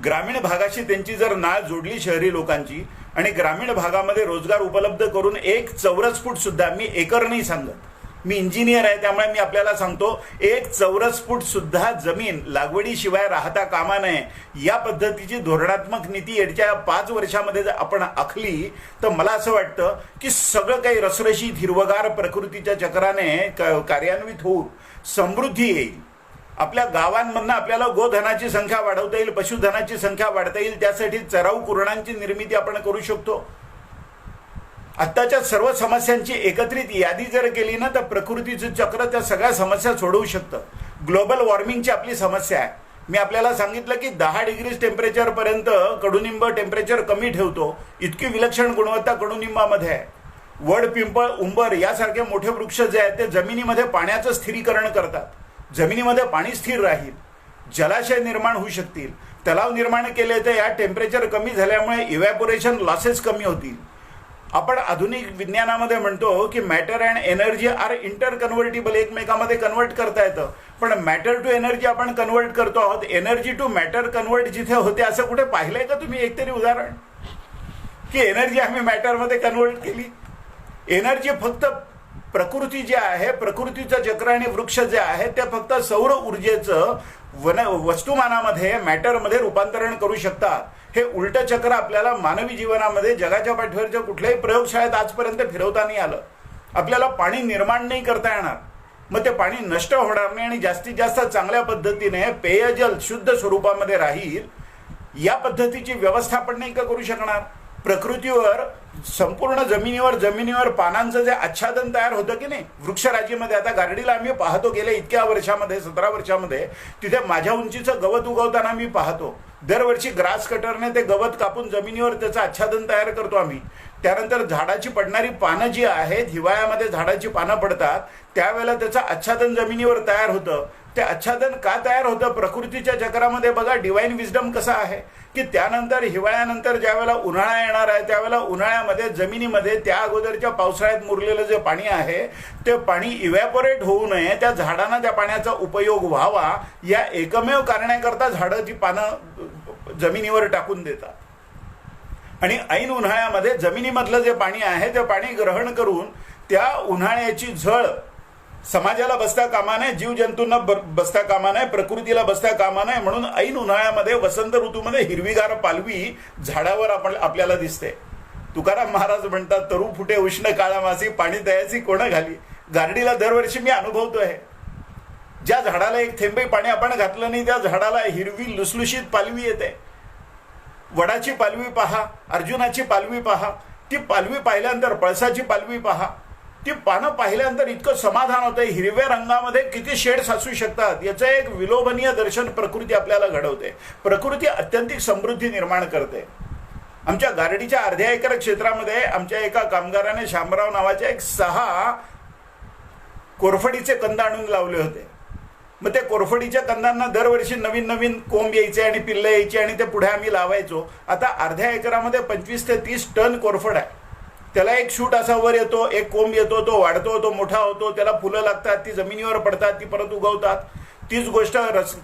ग्रामीण भागाशी त्यांची जर नाळ जोडली शहरी लोकांची आणि ग्रामीण भागामध्ये रोजगार उपलब्ध करून 1 चौरस फूट सुद्धा, मी एकर नाही सांगत, मी इंजिनियर आहे त्यामुळे मी आपल्याला सांगतो, 1 चौरस फूट सुद्धा जमीन लागवडीशिवाय राहता कामा नये. या पद्धतीची धोरणात्मक नीती येत्या 5 वर्षामध्ये जर आपण आखली तर मला असं वाटतं की सगळं काही रसरशीत हिरवगार प्रकृतीच्या चक्राने कार्यान्वित होऊन समृद्धी येईल. आपल्या गावांमधनं आपल्याला गोधनाची संख्या वाढवता येईल, पशुधनाची संख्या वाढता येईल. त्यासाठी चराऊ कुरणांची निर्मिती आपण करू शकतो. आत्ताच्या सर्व समस्यांची एकत्रित यादी जर केली ना तर प्रकृतीचं चक्र त्या सगळ्या समस्या सोडवू शकतं. ग्लोबल वॉर्मिंगची आपली समस्या आहे. मी आपल्याला सांगितलं की 10 डिग्री टेम्परेचरपर्यंत कडुनिंब टेम्परेचर कमी ठेवतो. इतकी विलक्षण गुणवत्ता कडुनिंबामध्ये आहे. वड, पिंपळ, उंबर यासारखे मोठे वृक्ष जे आहेत ते जमिनीमध्ये पाण्याचं स्थिरीकरण करतात. जमिनीमध्ये पाणी स्थिर राहील, जलाशय निर्माण होऊ शकतील, तलाव निर्माण केले तर या टेम्परेचर कमी झाल्यामुळे इव्हॅपोरेशन लॉसेस कमी होतील. आपण आधुनिक विज्ञानामध्ये म्हणतो की matter and energy are interconvertible, एकमेकांमध्ये कन्वर्ट करता येतं. पण मॅटर टू एनर्जी आपण कन्वर्ट करतो आहोत, एनर्जी टू मॅटर कन्वर्ट जिथे होते असं कुठे पाहिलंय का तुम्ही एकतरी उदाहरण की एनर्जी आम्ही मॅटरमध्ये कन्वर्ट केली. एनर्जी फक्त प्रकृती जी आहे, प्रकृतीचं चक्र आणि वृक्ष जे आहे ते फक्त सौर ऊर्जेचं वस्तुमानामध्ये, मॅटरमध्ये रूपांतरण करू शकतात. हे उलट चक्र आपल्याला मानवी जीवनामध्ये जगाच्या पाठीवरच्या कुठल्याही प्रयोगशाळेत आजपर्यंत फिरवता नाही आलं. आपल्याला पाणी निर्माण नाही करता येणार, मग ते पाणी नष्ट होणार नाही आणि जास्तीत जास्त चांगल्या पद्धतीने पेयजल शुद्ध स्वरूपामध्ये राहील. या पद्धतीची व्यवस्था आपण नाही का करू शकणार. प्रकृतीवर संपूर्ण जमिनीवर पानांचं जे आच्छादन तयार होतं की नाही वृक्षराजीमध्ये. आता गारडीला आम्ही पाहतो गेल्या इतक्या वर्षामध्ये, 17 वर्षामध्ये तिथे माझ्या उंचीचं गवत उगवताना मी पाहतो. दरवर्षी ग्रास कटरने ते गवत कापून जमिनीवर त्याचं आच्छादन तयार करतो आम्ही. त्यानंतर झाडाची पडणारी पानं जी आहेत, हिवाळ्यामध्ये झाडाची पानं पडतात त्यावेळेला त्याचं आच्छादन जमिनीवर तयार होतं. ते आच्छादन का तयार होतं प्रकृतीच्या चक्रामध्ये. बघा डिवाइन विजडम कसं आहे की त्यानंतर हिवाळ्यानंतर ज्या वेळेला उन्हाळा येणार आहे त्यावेळेला उन्हाळ्यामध्ये जमिनीमध्ये त्या अगोदरच्या पावसाळ्यात मुरलेलं जे पाणी आहे ते पाणी इव्हॅपोरेट होऊ नये, त्या झाडांना त्या पाण्याचा उपयोग व्हावा, या एकमेव कारणाकरता झाडाची पानं जमिनीवर टाकून देतात. आणि ऐन उन्हाळ्यामध्ये जमिनीमधलं जे पाणी आहे ते पाणी ग्रहण करून त्या उन्हाळ्याची झळ समाजाला बसता कामा नये, जीवजंतूंना बसता कामा नये, प्रकृतीला बसता कामा नये. म्हणून ऐन उन्हाळ्यामध्ये वसंत ऋतूमध्ये हिरवीगार पालवी झाडावर आपल्याला दिसते. तुकाराम महाराज म्हणतात, तरू फुटे उष्ण काळा मासी, पाणी दयाची कोण घाली. गारडीला दरवर्षी मी अनुभवतोय, ज्या झाडाला एक थेंबे पाणी आपण घातलं नाही त्या झाडाला हिरवी लुसलुशीत पालवी येते. वडाची पालवी पहा, अर्जुनाची पालवी पहा. ती पालवी पाहिल्यानंतर, पळसाची पालवी पहा, ती पानं पाहिल्यानंतर इतकं समाधान होतं. हिरव्या रंगामध्ये किती शेड्स असू शकतात याचं एक विलोभनीय दर्शन प्रकृती आपल्याला घडवते. प्रकृती अत्यंतिक समृद्धी निर्माण करते. आमच्या गारडीच्या अर्ध्या एकर क्षेत्रामध्ये आमच्या एका कामगाराने, शामराव नावाच्या, एक 6 कोरफडीचे कंद आणून लावले होते. मग त्या कोरफडीच्या कंदांना दरवर्षी नवीन नवीन कोंब यायचे आणि पिल्लं यायची आणि ते पुढे आम्ही लावायचो. आता अर्ध्या एकरामध्ये 25 ते 30 टन कोरफड आहे. त्याला एक शूट असा वर येतो, एक कोंब येतो, तो वाढतो, तो मोठा होतो, त्याला फुलं लागतात, ती जमिनीवर पडतात, ती परत उगवतात. तीच गोष्ट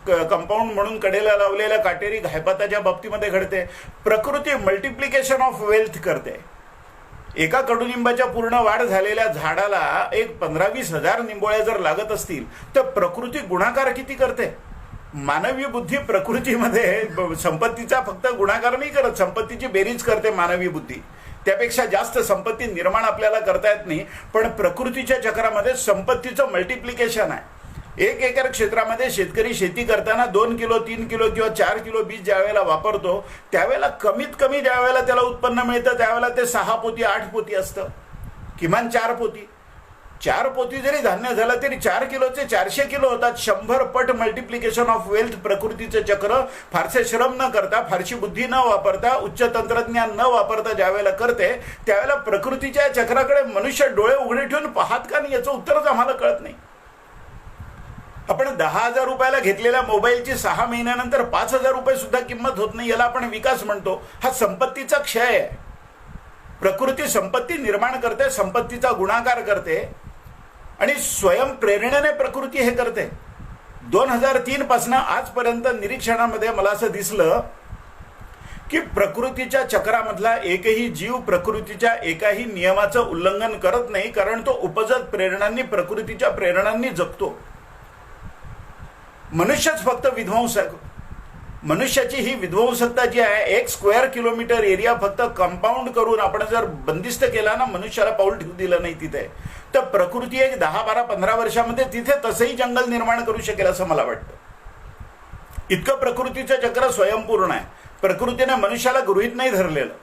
कंपाऊंड म्हणून कडेला लावलेल्या काटेरी घायपाताच्या बाबतीमध्ये घडते. प्रकृती मल्टिप्लिकेशन ऑफ वेल्थ करते. एका कडुनिंबाच्या पूर्ण वाढ झालेल्या झाडाला एक 15-20 हजार निंबोळ्या जर लागत असतील तर प्रकृती गुणाकार किती करते. मानवी बुद्धी प्रकृतीमध्ये संपत्तीचा फक्त गुणाकार नाही करत, संपत्तीची बेरीज करते मानवी बुद्धी. त्यापेक्षा जास्त संपत्ती निर्माण आपल्याला करता येत नाही, पण प्रकृतीच्या चक्रामध्ये संपत्तीचं मल्टिप्लिकेशन आहे. 1 एकर क्षेत्रामध्ये शेतकरी शेती करताना 2 किलो, 3 किलो किंवा 4 किलो बीज ज्या वेळेला वापरतो, त्यावेळेला कमीत कमी ज्या वेळेला त्याला उत्पन्न मिळतं त्यावेळेला ते 6 पोती 8 पोती असतं, किमान 4 पोती. 4 पोती जरी धान्य झालं तरी 4 किलोचे 400 किलो होतात. 100 पट मल्टिप्लिकेशन ऑफ वेल्थ प्रकृतीचं चक्र फारसे श्रम न करता, फारशी बुद्धी न वापरता, उच्च तंत्रज्ञान न वापरता ज्या वेळेला करते त्यावेळेला प्रकृतीच्या चक्राकडे मनुष्य डोळे उघडे ठेवून पाहत का नाही याचं उत्तरच आम्हाला कळत नाही. आपण 10,000 रुपयाला घेतलेल्या मोबाईलची 6 महिन्यानंतर 5,000 रुपये सुद्धा किंमत होत नाही. याला आपण विकास म्हणतो. हा संपत्तीचा क्षय आहे. प्रकृती संपत्ती निर्माण करते, संपत्तीचा गुणाकार करते आणि स्वयंप्रेरणेने प्रकृती हे करते. 2003 पासून आजपर्यंत निरीक्षणामध्ये मला असं दिसलं की प्रकृतीच्या चक्रामधला एकही जीव प्रकृतीच्या एकाही नियमाचं उल्लंघन करत नाही, कारण तो उपजत प्रेरणांनी, प्रकृतीच्या प्रेरणांनी जगतो. मनुष्यच फक्त विध्वंस आहे. मनुष्याची ही विध्वंसकता जी आहे, 1 स्क्वेअर किलोमीटर एरिया फक्त कंपाऊंड करून आपण जर बंदिस्त केला ना, मनुष्याला पाऊल ठेवू दिलं नाही तिथे, तर प्रकृती एक 10, 12, 15 वर्षामध्ये तिथे तसंही जंगल निर्माण करू शकेल असं मला वाटतं. इतकं प्रकृतीचं चक्र स्वयंपूर्ण आहे. प्रकृतीने मनुष्याला गृहीत नाही धरलेलं.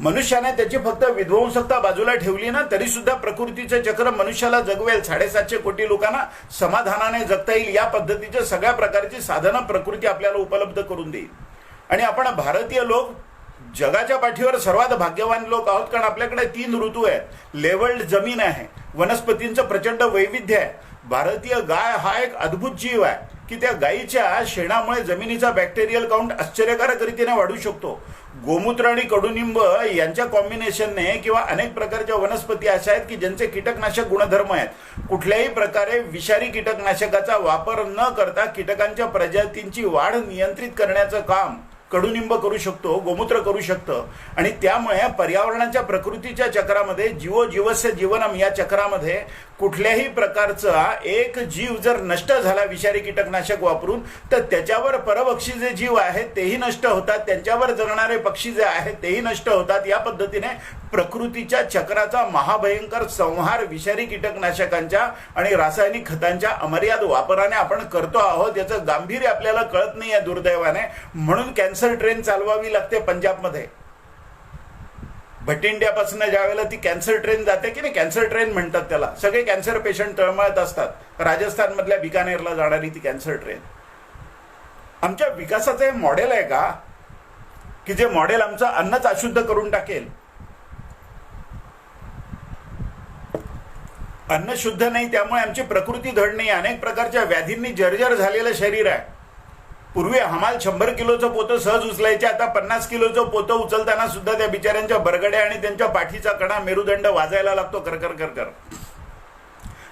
मनुष्याने त्याची फक्त विध्वंसकता बाजूला ठेवली ना, तरी सुद्धा प्रकृतीचं चक्र मनुष्याला जगवेल. 750 कोटी लोकांना समाधानाने जगता येईल या पद्धतीच्या सगळ्या प्रकारची साधनं प्रकृती आपल्याला उपलब्ध करून देईल. आणि आपण भारतीय लोक जगाच्या पाठीवर सर्वात भाग्यवान लोक आहोत, कारण आपल्याकडे 3 ऋतू आहेत, लेवल्ड जमीन आहे, वनस्पतींचं प्रचंड वैविध्य आहे. भारतीय गाय हा एक अद्भुत जीव आहे की त्या गायीच्या शेणामुळे जमिनीचा बॅक्टेरियल काउंट आश्चर्यकारक रीतीने वाढू शकतो. गोमूत्र आणि कडुनिंब यांच्या कॉम्बिनेशनने किंवा अनेक प्रकारच्या वनस्पती अशा आहेत की ज्यांचे कीटकनाशक गुणधर्म आहेत. कुठल्याही प्रकारे विषारी कीटकनाशकाचा वापर न करता कीटकांच्या प्रजातींची वाढ नियंत्रित करण्याचं काम कडुनिंब करू शकतो, गोमूत्र करू शकतं. आणि त्यामुळे पर्यावरणाच्या प्रकृतीच्या चक्रामध्ये, जीवो जीवस्य जीवनम या चक्रामध्ये कुठल्याही प्रकारचा एक जीव जर नष्ट झाला विषारी कीटकनाशक वापरून, तर त्याच्यावर परभक्षी जे जीव आहेत तेही नष्ट होतात, त्यांच्यावर जगणारे पक्षी जे आहेत तेही नष्ट होतात. या पद्धतीने प्रकृतीच्या चक्राचा महाभयंकर संहार विषारी कीटकनाशकांच्या आणि रासायनिक खतांच्या अमर्याद वापराने आपण करतो आहोत. याचं गांभीर्य आपल्याला कळत नाही आहे दुर्दैवाने. म्हणून कॅन्सर ट्रेन चालवावी लागते पंजाबमध्ये. भटिंड्यापासून ज्या वेळेला ती कॅन्सर ट्रेन जाते की नाही, कॅन्सर ट्रेन म्हणतात त्याला, सगळे कॅन्सर पेशंट तळमळत असतात. राजस्थानमधल्या बिकानेरला जाणारी ती कॅन्सर ट्रेन. आमच्या विकासाचं हे मॉडेल आहे का की जे मॉडेल आमचं अन्नच अशुद्ध करून टाकेल? अन्न शुद्ध नाही, त्यामुळे आमची प्रकृती धड नाही. अनेक प्रकारच्या व्याधींनी जर्जर झालेलं शरीर आहे. पूर्वी हमाल 100 किलोचं पोतं सहज उचलायचे, आता 50 किलोचं पोतं उचलताना सुद्धा त्या बिचाऱ्यांच्या बरगड्या आणि त्यांच्या पाठीचा कडा, मेरुदंड वाजायला लागतो करकर करकर.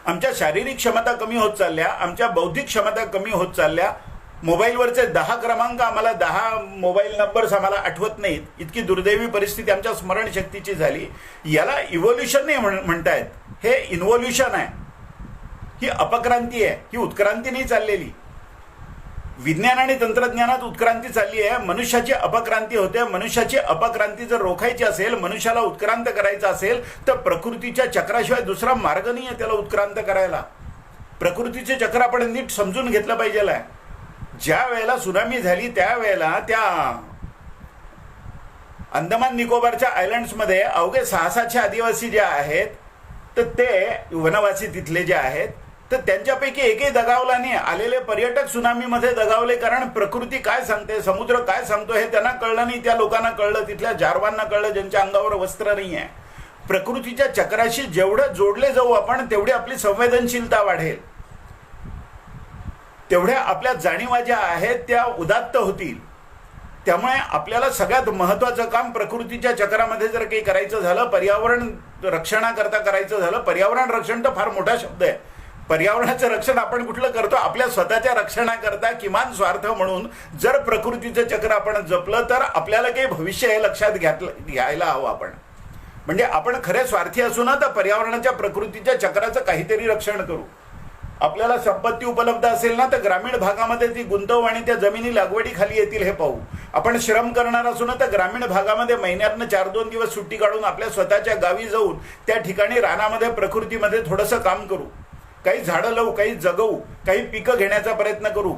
आमच्या शारीरिक क्षमता कमी होत चालल्या, आमच्या बौद्धिक क्षमता कमी होत चालल्या. मोबाईलवरचे 10 क्रमांक आम्हाला, 10 मोबाईल नंबर्स आम्हाला आठवत नाहीत, इतकी दुर्दैवी परिस्थिती आमच्या स्मरणशक्तीची झाली. याला इव्होल्युशन नाही म्हणतायत, हे इन्व्होल्युशन आहे. ही अपक्रांती आहे, ही उत्क्रांती नाही चाललेली. विज्ञान आणि तंत्रज्ञानात उत्क्रांती चालली आहे, मनुष्याची अपक्रांती होते. मनुष्याची अपक्रांती जर रोखायची असेल, मनुष्याला उत्क्रांत करायचं असेल, तर प्रकृतीच्या चक्राशिवाय दुसरा मार्ग नाही आहे त्याला उत्क्रांत करायला. प्रकृतीचे चक्र आपण नीट समजून घेतलं पाहिजे. ज्या वेळेला सुनामी झाली त्यावेळेला त्या अंदमान निकोबारच्या आयलँड्समध्ये अवघे 600-700 आदिवासी जे आहेत तर ते वनवासी तिथले जे आहेत तर त्यांच्यापैकी एकही दगावला नाही. आलेले पर्यटक सुनामीमध्ये दगावले कारण प्रकृती काय सांगते, समुद्र काय सांगतो हे त्यांना कळलं नाही. त्या लोकांना कळलं, तिथल्या जारवांना कळलं ज्यांच्या अंगावर वस्त्र नाही आहे. प्रकृतीच्या चक्राशी जेवढं जोडले जाऊ आपण तेवढी आपली संवेदनशीलता वाढेल, तेवढ्या आपल्या जाणीवा ज्या आहेत त्या उदात्त होतील. त्यामुळे आपल्याला सगळ्यात महत्त्वाचं काम प्रकृतीच्या चक्रामध्ये जर काही करायचं झालं, पर्यावरण रक्षणाकरता करायचं झालं. पर्यावरण रक्षण तर फार मोठा शब्द आहे. पर्यावरणाचं रक्षण आपण कुठलं करतो? आपल्या स्वतःच्या रक्षणाकरता किमान स्वार्थ म्हणून जर प्रकृतीचं चक्र आपण जपलं तर आपल्याला काही भविष्य हे लक्षात घ्यायला हवं आपण. म्हणजे आपण खरे स्वार्थी असू ना तर पर्यावरणाच्या प्रकृतीच्या चक्राचं काहीतरी रक्षण करू. आपल्याला संपत्ती उपलब्ध असेल ना तर ग्रामीण भागामध्ये ती गुंतवू आणि त्या जमिनी लागवडीखाली येतील हे पाहू. आपण श्रम करणार असू ना तर ग्रामीण भागामध्ये महिन्यातनं 4-2 दिवस सुट्टी काढून आपल्या स्वतःच्या गावी जाऊन त्या ठिकाणी रानामध्ये प्रकृतीमध्ये थोडंसं काम करू. काही झाडं लावू, काही जगवू, काही पिकं घेण्याचा प्रयत्न करू.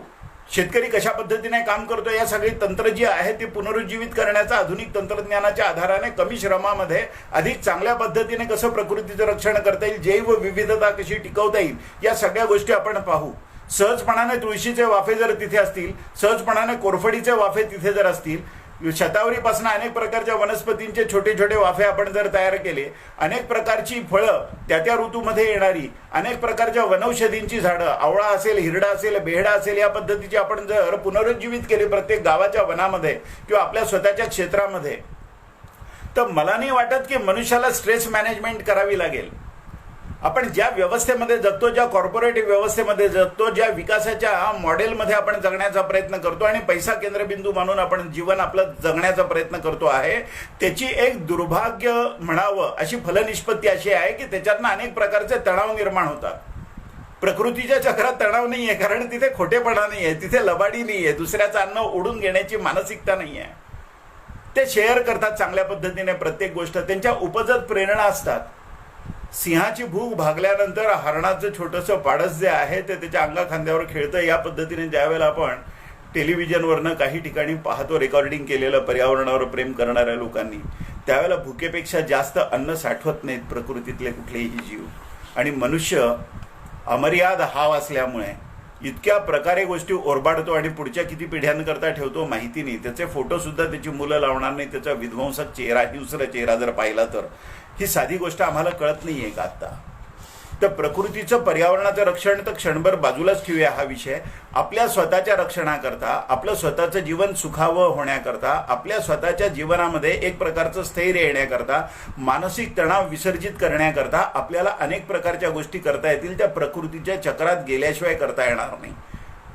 शेतकरी कशा पद्धतीने काम करतो या सगळी तंत्र जी आहे ती पुनरुज्जीवित करण्याचा आधुनिक तंत्रज्ञानाच्या आधाराने कमी श्रमामध्ये अधिक चांगल्या पद्धतीने कसं प्रकृतीचं रक्षण करता येईल, जैव विविधता कशी टिकवता येईल, या सगळ्या गोष्टी आपण पाहू. सहजपणाने तुळशीचे वाफे जर तिथे असतील, सहजपणाने कोरफडीचे वाफे तिथे जर असतील, शतावरीपासून अनेक प्रकारच्या वनस्पतींचे छोटे छोटे वाफे आपण जर तयार केले, अनेक प्रकारची फळं त्या ऋतूमध्ये येणारी, अनेक प्रकारच्या वनौषधींची झाडं, आवळा असेल, हिरडा असेल, बेहडा असेल, या पद्धतीची आपण जर पुनरुज्जीवित केली प्रत्येक गावाच्या वनामध्ये किंवा आपल्या स्वतःच्या क्षेत्रामध्ये, तर मला नाही वाटत की मनुष्याला स्ट्रेस मॅनेजमेंट करावी लागेल. आपण ज्या व्यवस्थेमध्ये जगतो, ज्या कॉर्पोरेट व्यवस्थेमध्ये जगतो, ज्या विकासाच्या मॉडेलमध्ये आपण जगण्याचा प्रयत्न करतो आणि पैसा केंद्रबिंदू मानून आपण जीवन आपलं जगण्याचा प्रयत्न करतो आहे, त्याची एक दुर्भाग्य म्हणावं अशी फलनिष्पत्ती अशी आहे की त्याच्यातनं अनेक प्रकारचे तणाव निर्माण होतात. प्रकृतीच्या चक्रात तणाव नाही आहे कारण तिथे खोटेपणा नाही आहे, तिथे लबाडी नाही आहे, दुसऱ्याचं अन्न ओढून घेण्याची मानसिकता नाही आहे. ते शेअर करतात चांगल्या पद्धतीने प्रत्येक गोष्ट, त्यांच्या उपजत प्रेरणा असतात. सिंहाची भूक भागल्यानंतर हरणाचं छोटंसं पाडस जे आहे ते त्याच्या अंगा खांद्यावर खेळतं. या पद्धतीने ज्यावेळेला आपण टेलिव्हिजनवरनं काही ठिकाणी पाहतो रेकॉर्डिंग केलेलं पर्यावरणावर प्रेम करणाऱ्या लोकांनी, त्यावेळेला भुकेपेक्षा जास्त अन्न साठवत नाहीत प्रकृतीतले कुठलेही जीव. आणि मनुष्य अमर्याद हाव असल्यामुळे इतक्या प्रकारे गोष्टी ओरबाडतो आणि पुढच्या किती पिढ्यांकरता ठेवतो माहिती नाही. त्याचे फोटोसुद्धा त्याची मुलं लावणार नाही. त्याचा विध्वंसक चेहरा, हिंस्र चेहरा जर पाहिला तर ही साधी गोष्ट आम्हाला कळत नाही आहे का आत्ता? तर प्रकृतीचं पर्यावरणाचं रक्षण तर क्षणभर बाजूलाच ठेवूया हा विषय. आपल्या स्वतःच्या रक्षणाकरता, आपलं स्वतःचं जीवन सुखावं होण्याकरता, आपल्या स्वतःच्या जीवनामध्ये एक प्रकारचं स्थैर्य येण्याकरता, मानसिक तणाव विसर्जित करण्याकरता आपल्याला अनेक प्रकारच्या गोष्टी करता येतील. त्या प्रकृतीच्या चक्रात गेल्याशिवाय करता येणार नाही.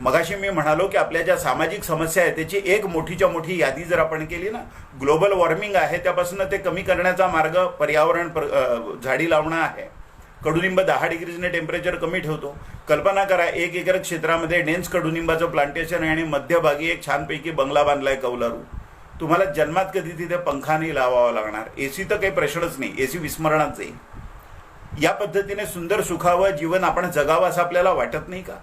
मगाशी मी म्हणालो की आपल्या ज्या सामाजिक समस्या आहेत त्याची एक मोठीच्या मोठी यादी जर आपण केली ना, ग्लोबल वॉर्मिंग आहे त्यापासून ते कमी करण्याचा मार्ग पर्यावरण झाडी लावणं आहे. कडुलिंब 10 डिग्रीजने टेम्परेचर कमी ठेवतो. कल्पना करा 1 एकर क्षेत्रामध्ये डेन्स कडुलिंबाचं प्लांटेशन आहे आणि मध्यभागी एक छानपैकी बंगला बांधलाय कौलारू. तुम्हाला जन्मात कधी तिथे पंखा नाही लावावा लागणार. एसी तर काही प्रश्नच नाही, एसी विस्मरणात जाईल. या पद्धतीने सुंदर सुखावं जीवन आपण जगावं असं आपल्याला वाटत नाही का?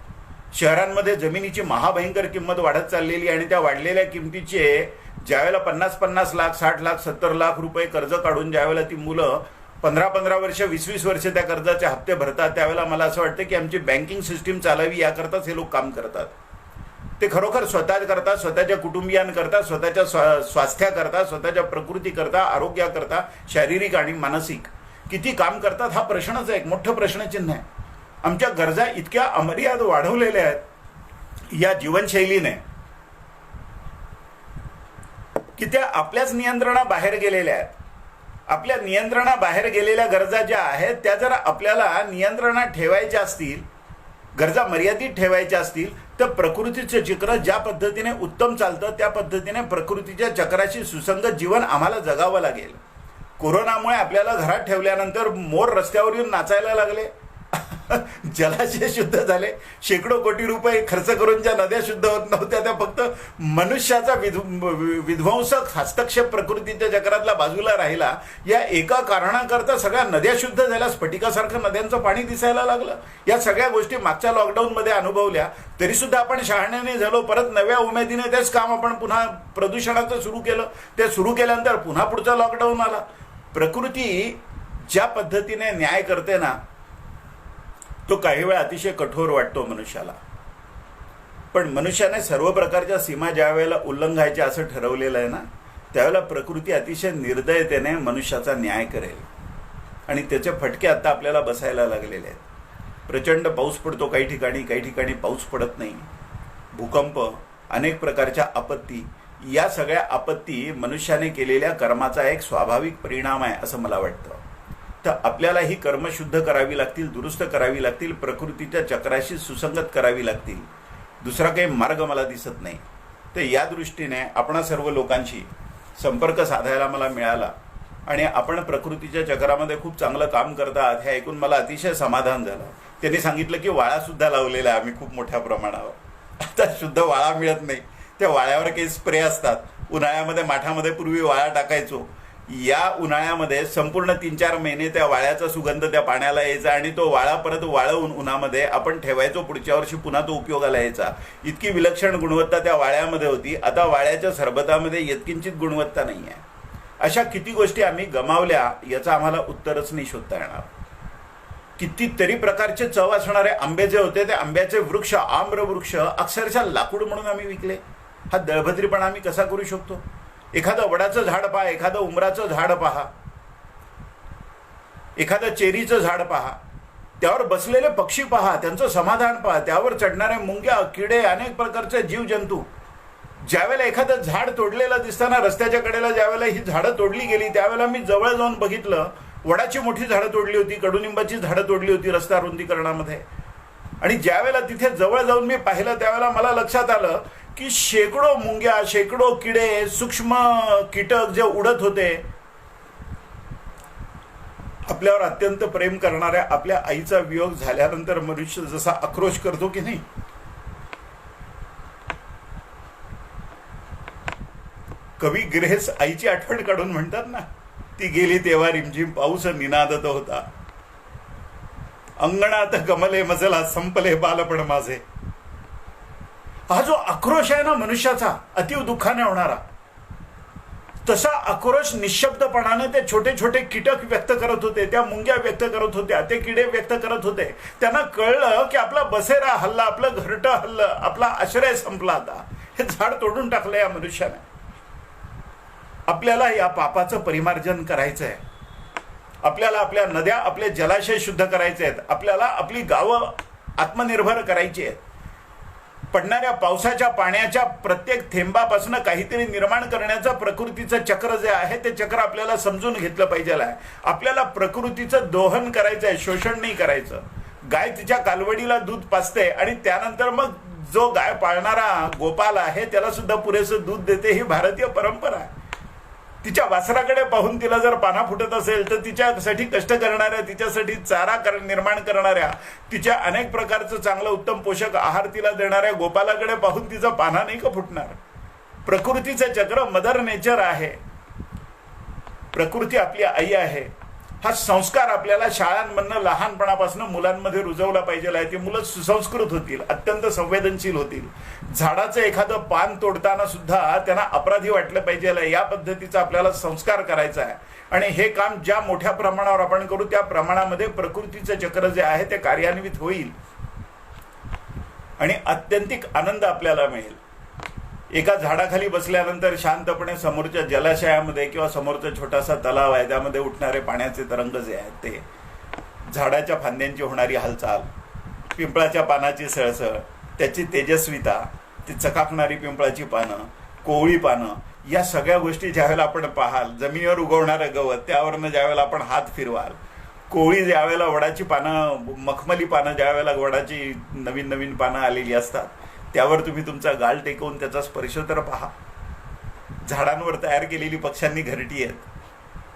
शहरांमध्ये जमिनीची महाभयंकर किंमत वाढत चाललेली आणि त्या वाढलेल्या किमतीचे ज्यावेळेला 50-50 लाख, 60 लाख, 70 लाख रुपये कर्ज काढून ज्यावेळेला ती मुलं 15-15 वर्ष, 20-20 वर्ष त्या कर्जाचे हप्ते भरतात, त्यावेळेला मला असं वाटतं की आमची बँकिंग सिस्टीम चालावी याकरताच हे लोक काम करतात. ते खरोखर स्वतः करता, स्वतःच्या कुटुंबियांकरता, स्वतःच्या स्वास्थ्याकरता, स्वतःच्या प्रकृतीकरता, आरोग्याकरता, शारीरिक आणि मानसिक किती काम करतात हा प्रश्नच आहे, एक मोठं प्रश्नचिन्ह आहे. आमच्या गरजा इतक्या अमर्याद वाढवलेल्या आहेत या जीवनशैलीने की त्या आपल्याच नियंत्रणाबाहेर गेलेल्या आहेत. आपल्या नियंत्रणाबाहेर गेलेल्या गरजा ज्या आहेत त्या जर आपल्याला नियंत्रणात ठेवायच्या असतील, गरजा मर्यादित ठेवायच्या असतील, तर प्रकृतीचं चक्र ज्या पद्धतीने उत्तम चालतं त्या पद्धतीने प्रकृतीच्या चक्राशी सुसंगत जीवन आम्हाला जगावं लागेल. कोरोनामुळे आपल्याला घरात ठेवल्यानंतर मोर रस्त्यावर येऊन नाचायला लागले. जलाशय शुद्ध झाले, शेकडो कोटी रुपये खर्च करून ज्या नद्या शुद्ध होत नव्हत्या त्या फक्त मनुष्याचा विध्वंसक हस्तक्षेप प्रकृतीच्या चक्रातला बाजूला राहिला, या एका कारणाकरता सगळ्या नद्या शुद्ध झाल्या, स्फटिकासारखं नद्यांचं पाणी दिसायला लागलं. या सगळ्या गोष्टी मागच्या लॉकडाऊनमध्ये अनुभवल्या, तरी सुद्धा आपण शहाण्याने झालो. परत नव्या उमेदीने तेच काम आपण पुन्हा प्रदूषणाचं सुरू केलं. ते सुरू केल्यानंतर पुन्हा पुढचा लॉकडाऊन आला. प्रकृती ज्या पद्धतीने न्याय करते ना, तो काही वेळा अतिशय कठोर वाटतो मनुष्याला. पण मनुष्याने सर्व प्रकारच्या सीमा ज्या वेळेला उल्लंघायच्या असं ठरवलेलं आहे ना, त्यावेळेला प्रकृती अतिशय निर्दयतेने मनुष्याचा न्याय करेल. आणि त्याचे फटके आता आपल्याला बसायला लागलेले आहेत. प्रचंड पाऊस पडतो काही ठिकाणी पाऊस पडत नाही. भूकंप, अनेक प्रकारच्या आपत्ती, या सगळ्या आपत्ती मनुष्याने केलेल्या कर्माचा एक स्वाभाविक परिणाम आहे असं मला वाटतं. तर आपल्याला ही कर्म शुद्ध करावी लागतील, दुरुस्त करावी लागतील, प्रकृतीच्या चक्राशी सुसंगत करावी लागतील. दुसरा काही मार्ग मला दिसत नाही. तर या दृष्टीने आपण सर्व लोकांशी संपर्क साधायला मला मिळाला आणि आपण प्रकृतीच्या चक्रामध्ये खूप चांगलं काम करता आहात हे ऐकून मला अतिशय समाधान झालं. त्यांनी सांगितलं की वाळासुद्धा लावलेला आहे आम्ही खूप मोठ्या प्रमाणावर. आता शुद्ध वाळा मिळत नाही, त्या वाळ्यावर काही स्प्रे असतात. उन्हाळ्यामध्ये माठामध्ये पूर्वी वाळा टाकायचो. या उन्हाळ्यामध्ये संपूर्ण 3-4 महिने त्या वाळ्याचा सुगंध त्या पाण्याला यायचा आणि तो वाळा परत वाळवून उन्हामध्ये आपण ठेवायचो. पुढच्या वर्षी पुन्हा तो उपयोगाला यायचा. इतकी विलक्षण गुणवत्ता त्या वाळ्यामध्ये होती. आता वाळ्याच्या सरबतामध्ये यत्किंचित गुणवत्ता नाही आहे. अशा किती गोष्टी आम्ही गमावल्या याचं आम्हाला उत्तरच नाही शोधता येणार. कितीतरी प्रकारचे चव असणारे आंबे जे होते, ते आंब्याचे वृक्ष, आम्र वृक्ष अक्षरशः लाकूड म्हणून आम्ही विकले. हा दळभद्रीपणा आम्ही कसा करू शकतो? एखादं वडाचं झाड पहा, एखादं उमराचं झाड पहा, एखादं चेरीचं झाड पहा, त्यावर बसलेले पक्षी पहा, त्यांचं समाधान पहा, त्यावर चढणारे मुंग्या, किडे, अनेक प्रकारचे जीवजंतू. ज्यावेळेला एखादं झाड तोडलेलं दिसताना रस्त्याच्या कडेला ज्यावेळेला ही झाडं तोडली गेली, त्यावेळेला मी जवळ जाऊन बघितलं, वडाची मोठी झाडं तोडली होती, कडुनिंबाची झाडं तोडली होती रस्ता रुंदीकरणामध्ये. आणि ज्यावेळेला तिथे जवळ जाऊन मी पाहिलं, त्यावेळेला मला लक्षात आलं की शेकडो मुंग्या, शेकडो किडे, सूक्ष्म कीटक जे उडत होते. आपल्यावर अत्यंत प्रेम करणाऱ्या आपल्या आईचा वियोग झाल्यानंतर मनुष्य जसा आक्रोश करतो की नाही, कवी ग्रेस आईची आठवण काढून म्हणतात ना, ती गेली तेव्हा रिमझिम पाऊस निनादत होता, अंगणात कमले मजला संपले बालपण माझे. हा जो आक्रोश आहे ना मनुष्याचा, अतीव दुःखाने होणारा, तसा आक्रोश निशब्दपणाने ते छोटे छोटे कीटक व्यक्त करत होते, त्या मुंग्या व्यक्त करत होत्या, ते किडे व्यक्त करत होते. त्यांना कळलं की आपला बसेरा हल्ला, आपलं घरटं हल्लं, आपला आश्रय संपला. आता हे झाड तोडून टाकलं या मनुष्याने. आपल्याला या पापाचं परिमार्जन करायचं आहे. आपल्याला आपल्या नद्या, आपले जलाशय शुद्ध करायचे आहेत. आपल्याला आपली गावं आत्मनिर्भर करायची आहेत. पडणाऱ्या पावसाच्या पाण्याच्या प्रत्येक थेंबापासून काहीतरी निर्माण करण्याचं प्रकृतीचं चक्र जे आहे, ते चक्र आपल्याला समजून घेतलं पाहिजे आहे. आपल्याला प्रकृतीचं दोहन करायचं आहे, शोषण नाही करायचं. गाय तिच्या कालवडीला दूध पाजते आणि त्यानंतर मग जो गाय पाळणारा गोपाल आहे त्याला सुद्धा पुरेसं दूध देते. ही भारतीय परंपरा आहे. तिच्या वासराकडे पाहून तिला जर पाना फुटत असेल तर तिच्यासाठी कष्ट करणाऱ्या, तिच्यासाठी चारा निर्माण करणाऱ्या, तिच्या अनेक प्रकारचं चांगलं उत्तम पोषक आहार तिला देणाऱ्या गोपालाकडे पाहून तिचा पाना नाही का फुटणार? प्रकृतीचं चक्र मदर नेचर आहे. प्रकृती आपली आई आहे. हा संस्कार आपल्याला शाळांमधनं लहानपणापासून मुलांमध्ये रुजवला पाहिजे आहे. ती मुलं सुसंस्कृत होतील, अत्यंत संवेदनशील होतील. झाडाचं एखादं पान तोडताना सुद्धा त्यांना अपराधी वाटलं पाहिजे. या पद्धतीचा आपल्याला संस्कार करायचा आहे. आणि हे काम ज्या मोठ्या प्रमाणावर आपण करू त्या प्रमाणामध्ये प्रकृतीचं चक्र जे आहे ते कार्यान्वित होईल आणि अत्यंतिक आनंद आपल्याला मिळेल. एका झाडाखाली बसल्यानंतर शांतपणे समोरच्या जलाशयामध्ये किंवा समोरचा छोटासा तलाव आहे त्यामध्ये उठणारे पाण्याचे तरंग जे आहेत ते, झाडाच्या फांद्यांची होणारी हालचाल, पिंपळाच्या पानाची सळसळ, त्याची तेजस्विता, ती चकाकणारी पिंपळाची पानं, कोवळी पानं, या सगळ्या गोष्टी ज्यावेळेला आपण पाहाल, जमिनीवर उगवणारं गवत त्यावरनं ज्यावेळेला आपण हात फिरवाल, कोवळी ज्यावेळेला वडाची पानं, मखमली पानं ज्यावेळेला वडाची नवीन नवीन पानं आलेली असतात त्यावर तुम्ही तुमचा गाल टेकवून त्याचा स्पर्श तर पहा. झाडांवर तयार केलेली पक्ष्यांनी घरटी आहेत,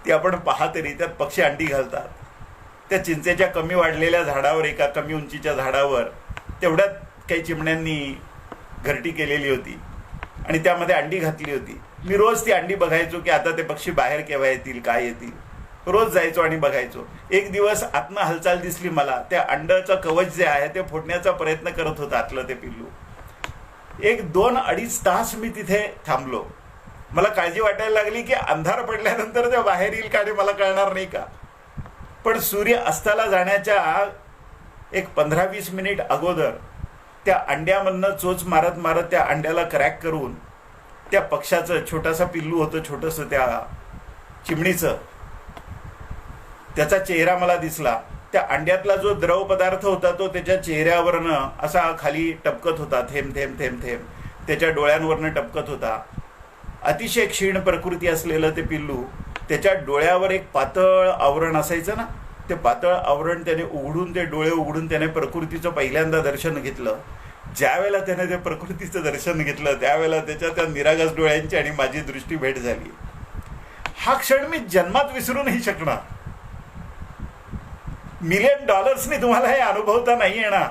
ती आपण पहा तरी त्यात पक्षी अंडी घालतात. त्या चिंचेच्या कमी वाढलेल्या झाडावर, एका कमी उंचीच्या झाडावर तेवढ्यात काही चिमण्यांनी घरटी केलेली होती आणि त्यामध्ये अंडी घातली होती. मी रोज ती अंडी बघायचो की आता ते पक्षी बाहेर केव्हा येतील, काय येतील. रोज जायचो आणि बघायचो. एक दिवस आतनं हालचाल दिसली मला. त्या अंड्याचं कवच जे आहे ते फोडण्याचा प्रयत्न करत होतं आतलं ते पिल्लू. एक 2-2.5 तास मी तिथे थांबलो. मला काळजी वाटायला लागली की अंधार पडल्यानंतर ते बाहेर येईल का आणि मला कळणार नाही का. पण सूर्य अस्ताला जाण्याच्या एक 15-20 मिनिट अगोदर त्या अंड्यामधनं चोच मारत मारत त्या अंड्याला क्रॅक करून त्या पक्षाचं छोटासा पिल्लू होतं, छोटंसं त्या चिमणीचं, त्याचा चेहरा मला दिसला. त्या अंड्यातला जो द्रव पदार्थ होता तो त्याच्या चेहऱ्यावरनं असा खाली टपकत होता, थेंब थेंब थेंब थेंब त्याच्या डोळ्यांवरनं टपकत होता. अतिशय क्षीण प्रकृती असलेलं ते पिल्लू, त्याच्या डोळ्यावर एक पातळ आवरण असायचं ना, ते पातळ आवरण त्याने उघडून, ते डोळे उघडून त्याने प्रकृतीचं पहिल्यांदा दर्शन घेतलं. ज्यावेळेला त्याने ते प्रकृतीचं दर्शन घेतलं त्यावेळेला त्याच्या त्या निरागस डोळ्यांची आणि माझी दृष्टी भेट झाली. हा क्षण मी जन्मात विसरू नाही शकणार. $1,000,000 तुम्हाला हे अनुभवता नाही येणार.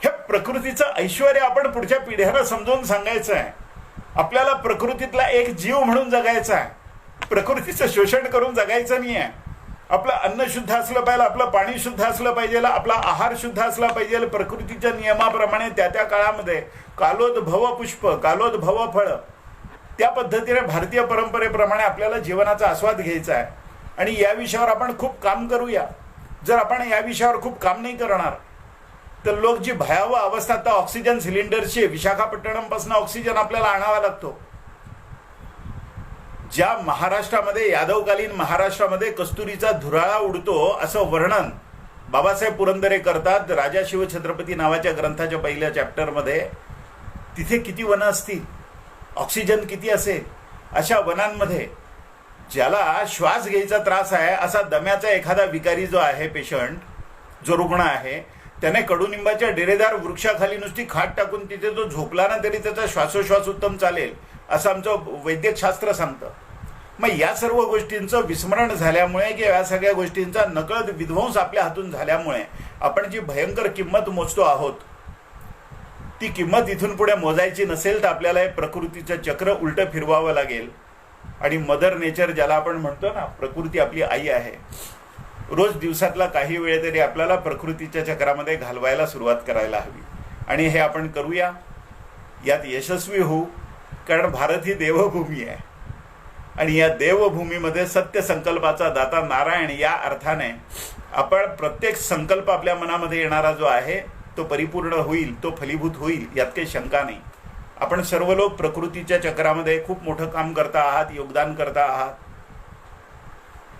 हे प्रकृतीचं ऐश्वर्य आपण पुढच्या पिढ्यांना समजावून सांगायचं आहे. आपल्याला प्रकृतीतला एक जीव म्हणून जगायचा आहे. प्रकृतीचं शोषण करून जगायचं नाही आहे. आपलं अन्न शुद्ध असलं पाहिजे, आपलं पाणी शुद्ध असलं पाहिजे, आपला आहार शुद्ध असला पाहिजे. प्रकृतीच्या नियमाप्रमाणे त्या त्या काळामध्ये कालोद्भव पुष्प, कालोद्भव फळ, त्या पद्धतीने भारतीय परंपरेप्रमाणे आपल्याला जीवनाचा आस्वाद घ्यायचा आहे. आणि या विषयावर आपण खूप काम करूया. जर आपण या विषयावर खूप काम नाही करणार तर लोक जी भयावह अवस्था, आता ऑक्सिजन सिलेंडरची, विशाखापट्टणम पासून ऑक्सिजन आपल्याला आणावा लागतो. ज्या महाराष्ट्रामध्ये, यादवकालीन महाराष्ट्रामध्ये कस्तुरीचा धुराळा उडतो असं वर्णन बाबासाहेब पुरंदरे करतात राजा शिवछत्रपती नावाच्या ग्रंथाच्या पहिल्या चॅप्टरमध्ये. तिथे किती वनं असतील, ऑक्सिजन किती असेल. अशा वनांमध्ये ज्याला श्वास घ्यायचा त्रास आहे असा दम्याचा एखादा विकारी जो आहे, पेशंट जो रुग्ण आहे, त्याने कडुनिंबाच्या डेरेदार वृक्षाखाली नुसती खाट टाकून तिथे जो झोपला ना तरी त्याचा श्वासोश्वास उत्तम चालेल असं आमचं वैद्यकशास्त्र सांगतं. मग या सर्व गोष्टींचं विस्मरण झाल्यामुळे की या सगळ्या गोष्टींचा नकळत विध्वंस आपल्या हातून झाल्यामुळे आपण जी भयंकर किंमत मोजतो आहोत ती किंमत इथून पुढे मोजायची नसेल तर आपल्याला हे प्रकृतीचं चक्र उलटं फिरवावं लागेल. आणि मदर नेचर ज्याला आपण म्हणतो ना, प्रकृती आपली आई आहे, रोज दिवसातला काही वेळ तरी आपल्याला प्रकृतीच्या चक्रामध्ये घालवायला सुरुवात करायला हवी. आणि हे आपण करूया, यात यशस्वी होऊ. कारण भारत ही देवभूमी आहे आणि या देवभूमीमध्ये सत्य संकल्पाचा दाता नारायण या अर्थाने आपण प्रत्येक संकल्प आपल्या मनामध्ये येणारा जो आहे तो परिपूर्ण होईल, तो फलीभूत होईल, यात काही शंका नाही. आपण सर्व लोक प्रकृतीच्या चक्रामध्ये खूप मोठं काम करता आहात, योगदान करता आहात.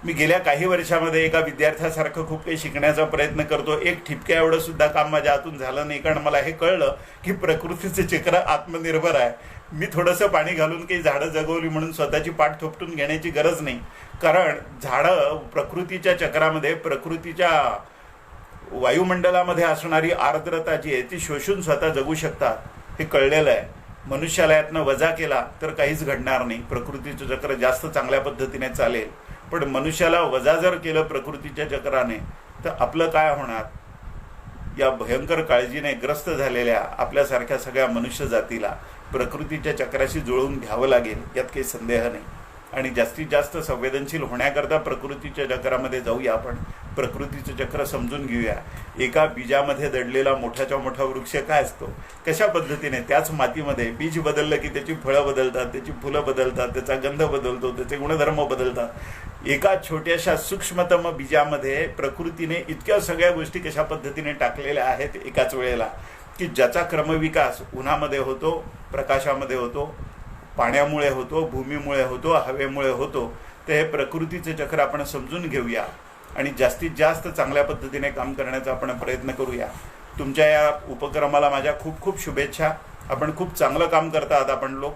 मी गेल्या काही वर्षामध्ये एका विद्यार्थ्यासारखं खूप काही शिकण्याचा प्रयत्न करतो. एक ठिपक्या एवढं सुद्धा काम माझ्या हातून झालं नाही. कारण मला हे कळलं की प्रकृतीचे चक्र आत्मनिर्भर आहे. मी थोडंसं पाणी घालून काही झाडं जगवली म्हणून स्वतःची पाठ थोपटून घेण्याची गरज नाही. कारण झाडं प्रकृतीच्या चक्रामध्ये, प्रकृतीच्या वायुमंडलामध्ये असणारी आर्द्रता जी आहे ती शोषून स्वतः जगू शकतात, हे कळलेलं आहे. मनुष्याला यातनं वजा केला तर काहीच घडणार नाही. प्रकृतीचं चक्र जास्त चांगल्या पद्धतीने चालेल. पण मनुष्याला वजा जर केलं प्रकृतीच्या चक्राने तर आपलं काय होणार. या भयंकर काळजीने ग्रस्त झालेल्या आपल्यासारख्या सगळ्या मनुष्य जातीला प्रकृतीच्या चक्राशी जुळवून घ्यावं लागेल, यात काही संदेह नाही. आणि जास्तीत जास्त संवेदनशील होण्याकरता प्रकृतीच्या चक्रामध्ये जाऊया. आपण प्रकृतीचं चक्र समजून घेऊया. एका बीजामध्ये दडलेला मोठ्याच्या मोठा वृक्ष काय असतो, कशा पद्धतीने त्याच मातीमध्ये बीज बदललं की त्याची फळं बदलतात, त्याची फुलं बदलतात, त्याचा गंध बदलतो, त्याचे गुणधर्म बदलतात. एका छोट्याशा सूक्ष्मतम बीजामध्ये प्रकृतीने इतक्या सगळ्या गोष्टी कशा पद्धतीने टाकलेल्या आहेत एकाच वेळेला की ज्याचा क्रमविकास उन्हामध्ये होतो, प्रकाशामध्ये होतो, पाण्यामुळे होतो, भूमीमुळे होतो, हवेमुळे होतो. तर हे प्रकृतीचे चक्र आपण समजून घेऊया आणि जास्तीत जास्त चांगल्या पद्धतीने काम करण्याचा आपण प्रयत्न करूया. तुमच्या या उपक्रमाला माझ्या खूप खूप शुभेच्छा. आपण खूप चांगलं काम करता आहात आपण लोक.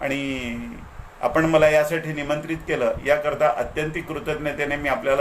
आणि आपण मला यासाठी निमंत्रित केलं याकरता अत्यंत कृतज्ञतेने मी आपल्याला